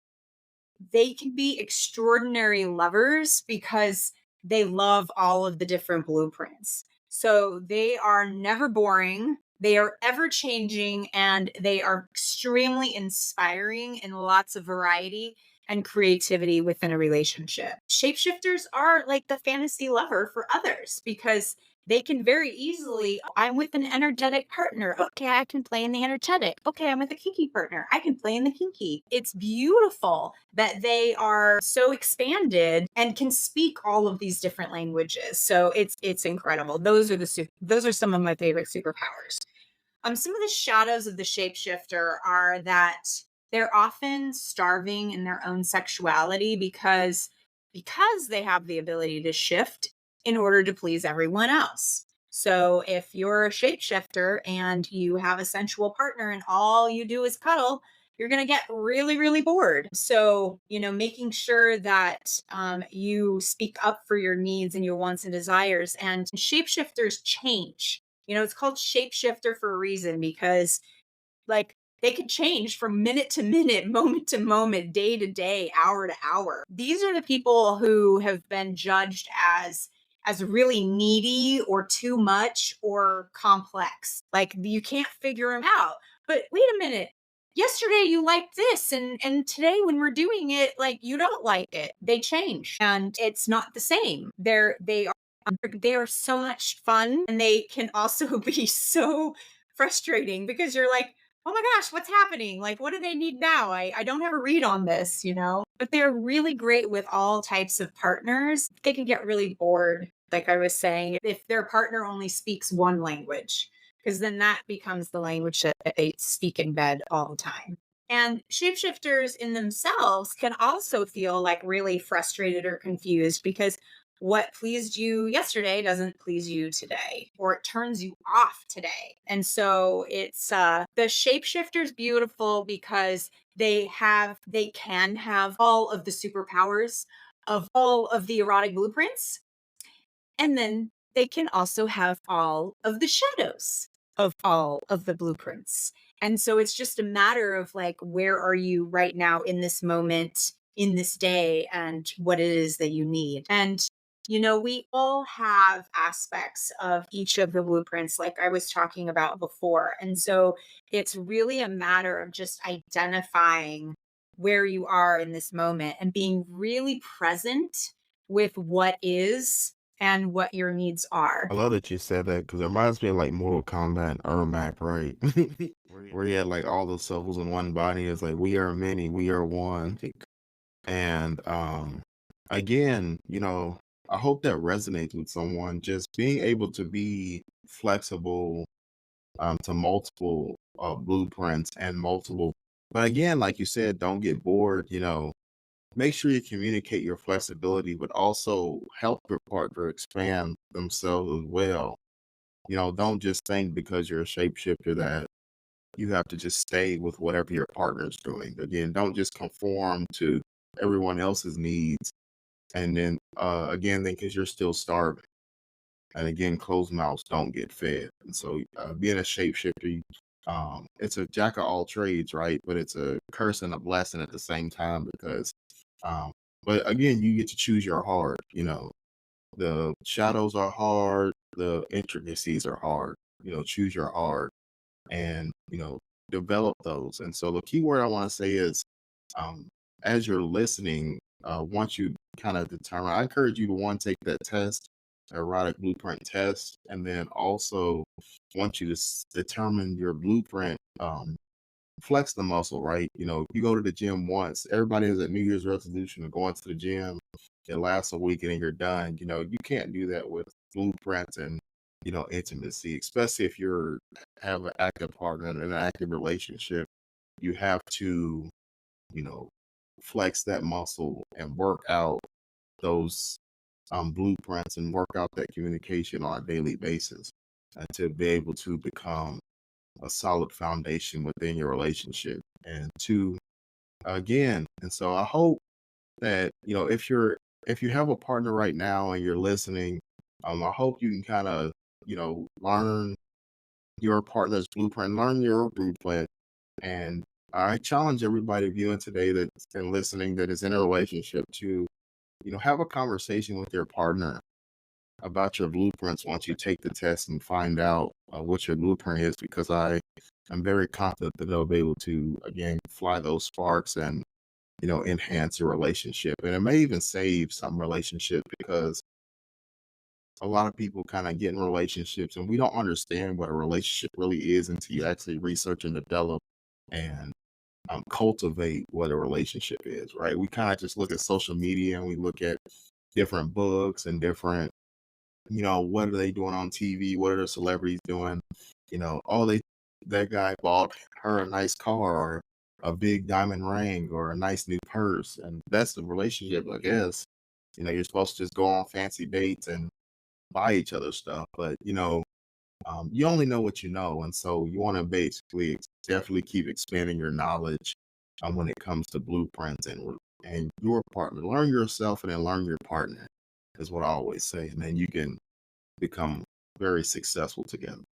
they can be extraordinary lovers because they love all of the different blueprints. So they are never boring, they are ever changing, and they are extremely inspiring in lots of variety and creativity within a relationship. Shapeshifters are like the fantasy lover for others because they can very easily, I'm with an energetic partner. Okay, I can play in the energetic. Okay, I'm with a kinky partner. I can play in the kinky. It's beautiful that they are so expanded and can speak all of these different languages. So it's incredible. Those are some of my favorite superpowers. Some of the shadows of the shapeshifter are that they're often starving in their own sexuality because they have the ability to shift in order to please everyone else. So if you're a shapeshifter and you have a sensual partner and all you do is cuddle, you're going to get really, really bored. So, making sure that you speak up for your needs and your wants and desires. And shapeshifters change. It's called shapeshifter for a reason because, like, they could change from minute to minute, moment to moment, day to day, hour to hour. These are the people who have been judged as really needy or too much or complex. Like, you can't figure them out. But wait a minute. Yesterday you liked this, and today when we're doing it, like, you don't like it. They change and it's not the same. They are so much fun, and they can also be so frustrating because you're like, oh my gosh, what's happening? Like, what do they need now? I don't have a read on this. But they're really great with all types of partners. They can get really bored, like I was saying, if their partner only speaks one language, because then that becomes the language that they speak in bed all the time. And shapeshifters in themselves can also feel like really frustrated or confused because what pleased you yesterday doesn't please you today, or it turns you off today. And so it's the shapeshifter's beautiful because they can have all of the superpowers of all of the erotic blueprints, and then they can also have all of the shadows of all of the blueprints. And so it's just a matter of, like, where are you right now in this moment, in this day, and what it is that you need. And We all have aspects of each of the blueprints, like I was talking about before. And so it's really a matter of just identifying where you are in this moment and being really present with what is and what your needs are. I love that you said that because it reminds me of like Mortal Kombat and Ermac, right? Where you had like all the souls in one body. It's like we are many, we are one. And again, I hope that resonates with someone. Just being able to be flexible to multiple blueprints and multiple. But again, like you said, don't get bored. Make sure you communicate your flexibility, but also help your partner expand themselves as well. Don't just think because you're a shapeshifter that you have to just stay with whatever your partner's doing. Again, don't just conform to everyone else's needs. And then again, think because you're still starving. And again, closed mouths don't get fed. And so being a shapeshifter, it's a jack of all trades, right? But it's a curse and a blessing at the same time because, um, but again, you get to choose your hard. The shadows are hard, the intricacies are hard. Choose your hard and, develop those. And so the key word I want to say is, um, as you're listening, once you kind of determine, I encourage you to one, take that test, erotic blueprint test, and then also want you to determine your blueprint, flex the muscle, right? If you go to the gym once, everybody has a New Year's resolution of going to the gym. It lasts a week and then you're done. You can't do that with blueprints and, intimacy, especially if you're have an active partner and an active relationship. You have to, you know, flex that muscle and work out those blueprints and work out that communication on a daily basis to be able to become a solid foundation within your relationship. And to again, and so I hope that if you have a partner right now and you're listening, I hope you can kind of learn your partner's blueprint, learn your blueprint, and I challenge everybody viewing today that's been listening that is in a relationship to have a conversation with your partner about your blueprints once you take the test and find out what your blueprint is, because I'm very confident that they'll be able to again fly those sparks and enhance your relationship, and it may even save some relationships because a lot of people kind of get in relationships and we don't understand what a relationship really is until you actually research and develop and cultivate what a relationship is, right? We kind of just look at social media and we look at different books and different, what are they doing on TV? What are the celebrities doing? Oh, that guy bought her a nice car or a big diamond ring or a nice new purse. And that's the relationship, I guess. You're supposed to just go on fancy dates and buy each other stuff, but you only know what you know, and so you want to basically definitely keep expanding your knowledge when it comes to blueprints and your partner. Learn yourself and then learn your partner is what I always say, and then you can become very successful together.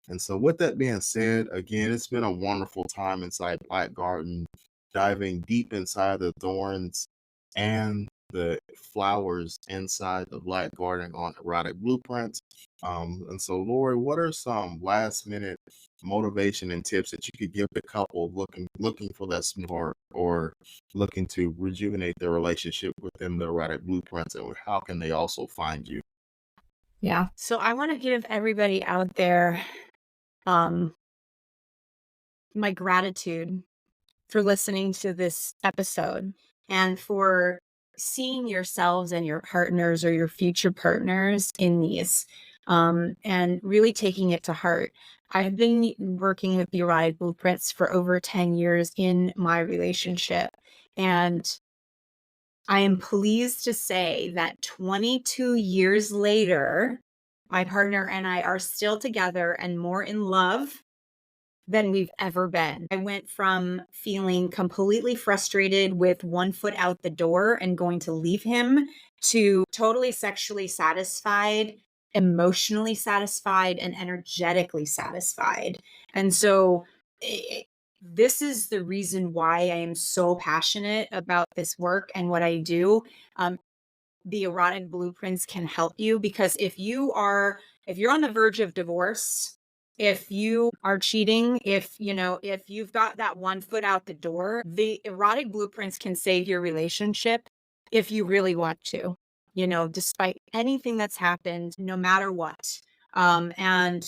And so, with that being said, again, it's been a wonderful time inside Black Garden, diving deep inside the thorns and the flowers inside the Black Garden on Erotic Blueprints. And so, Lori, what are some last minute motivation and tips that you could give the couple looking for that spark or looking to rejuvenate their relationship within the Erotic Blueprints, and how can they also find you? Yeah. So I want to give everybody out there um my gratitude for listening to this episode and for seeing yourselves and your partners or your future partners in these and really taking it to heart. I've been working with the Erotic Blueprints for over 10 years in my relationship. And I am pleased to say that 22 years later, my partner and I are still together and more in love than we've ever been. I went from feeling completely frustrated with one foot out the door and going to leave him to totally sexually satisfied, emotionally satisfied, and energetically satisfied. And so, this is the reason why I am so passionate about this work and what I do. Um, the Erotic Blueprints can help you, because if you're on the verge of divorce, if you are cheating, if you've got that one foot out the door, the Erotic Blueprints can save your relationship if you really want to, despite anything that's happened, no matter what. And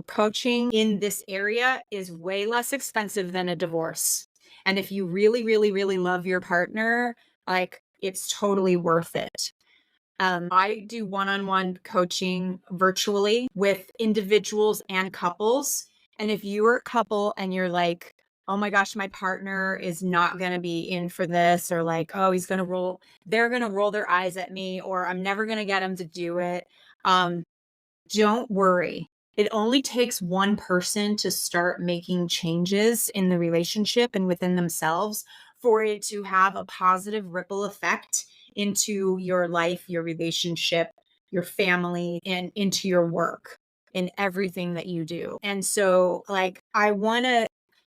coaching in this area is way less expensive than a divorce. And if you really, really, really love your partner, like, it's totally worth it. I do one-on-one coaching virtually with individuals and couples. And if you're a couple and you're like, oh my gosh, my partner is not going to be in for this, or like, oh, they're going to roll their eyes at me, or I'm never going to get him to do it. Don't worry. It only takes one person to start making changes in the relationship and within themselves for it to have a positive ripple effect into your life, your relationship, your family, and into your work, in everything that you do. And so, like, the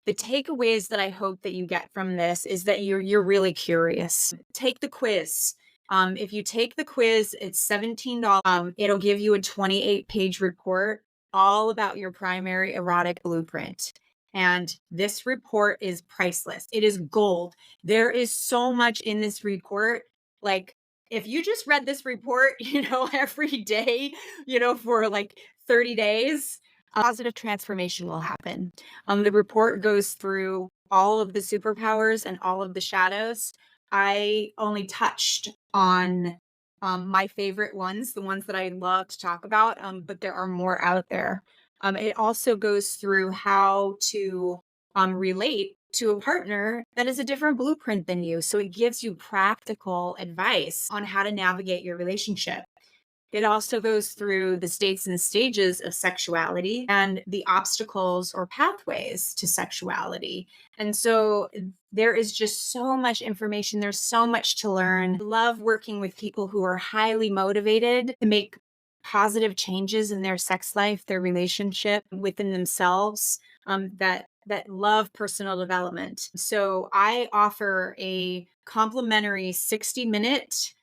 takeaways that I hope that you get from this is that you're really curious. Take the quiz. If you take the quiz, it's $17. It'll give you a 28-page report all about your primary erotic blueprint. And this report is priceless. It is gold. There is so much in this report. Like, if you just read this report, every day, for like 30 days, positive transformation will happen. The report goes through all of the superpowers and all of the shadows. I only touched on my favorite ones, the ones that I love to talk about, but there are more out there. It also goes through how to relate to a partner that is a different blueprint than you. So it gives you practical advice on how to navigate your relationship. It also goes through the states and stages of sexuality and the obstacles or pathways to sexuality. And so there is just so much information. There's so much to learn. I love working with people who are highly motivated to make positive changes in their sex life, their relationship within themselves, that love personal development. So I offer a complimentary 60-minute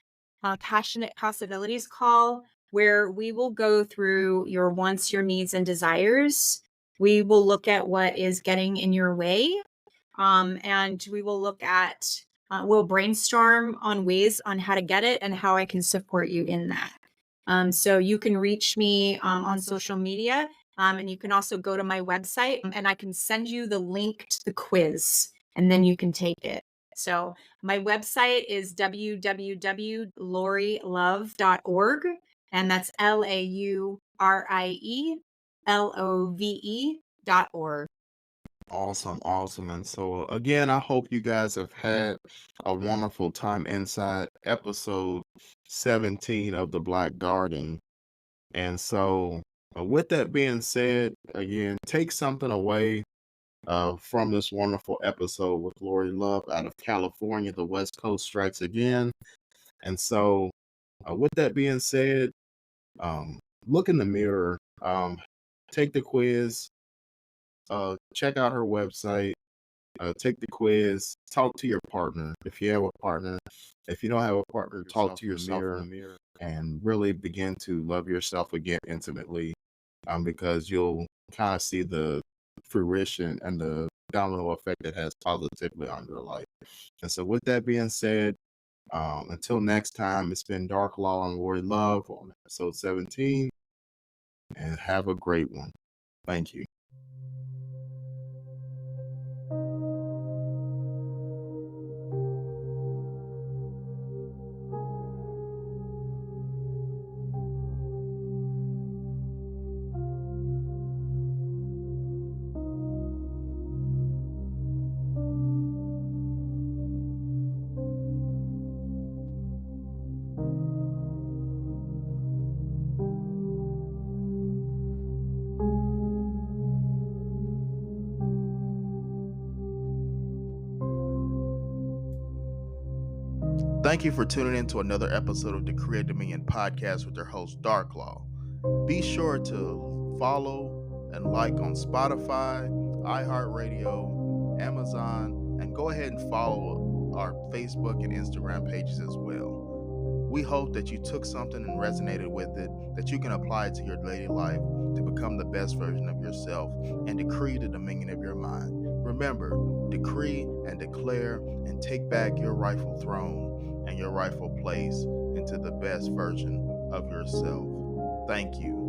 passionate possibilities call, where we will go through your wants, your needs, and desires. We will look at what is getting in your way. And we will we'll brainstorm on ways on how to get it and how I can support you in that. So you can reach me on social media. And you can also go to my website, and I can send you the link to the quiz, and then you can take it. So my website is www.laurielove.org, and that's LAURIELOVE.org. Awesome, awesome. And so again, I hope you guys have had a wonderful time inside episode 17 of the Black Garden. And so with that being said, again, take something away from this wonderful episode with Laurie Love out of California. The West Coast strikes again. And so with that being said, look in the mirror, take the quiz, check out her website, take the quiz, talk to your partner if you have a partner. If you don't have a partner, talk to yourself in the mirror and really begin to love yourself again intimately, because you'll kind of see the fruition and the domino effect it has positively on your life. And so with that being said, until next time, it's been Dark Law and Laurie Love on episode 17, and have a great one. Thank you. Thank you for tuning in to another episode of the Create Dominion podcast with your host, Dark Law. Be sure to follow and like on Spotify, iHeartRadio, Amazon, and go ahead and follow our Facebook and Instagram pages as well. We hope that you took something and resonated with it, that you can apply it to your daily life to become the best version of yourself and decree the dominion of your mind. Remember, decree and declare and take back your rightful throne and your rightful place into the best version of yourself. Thank you.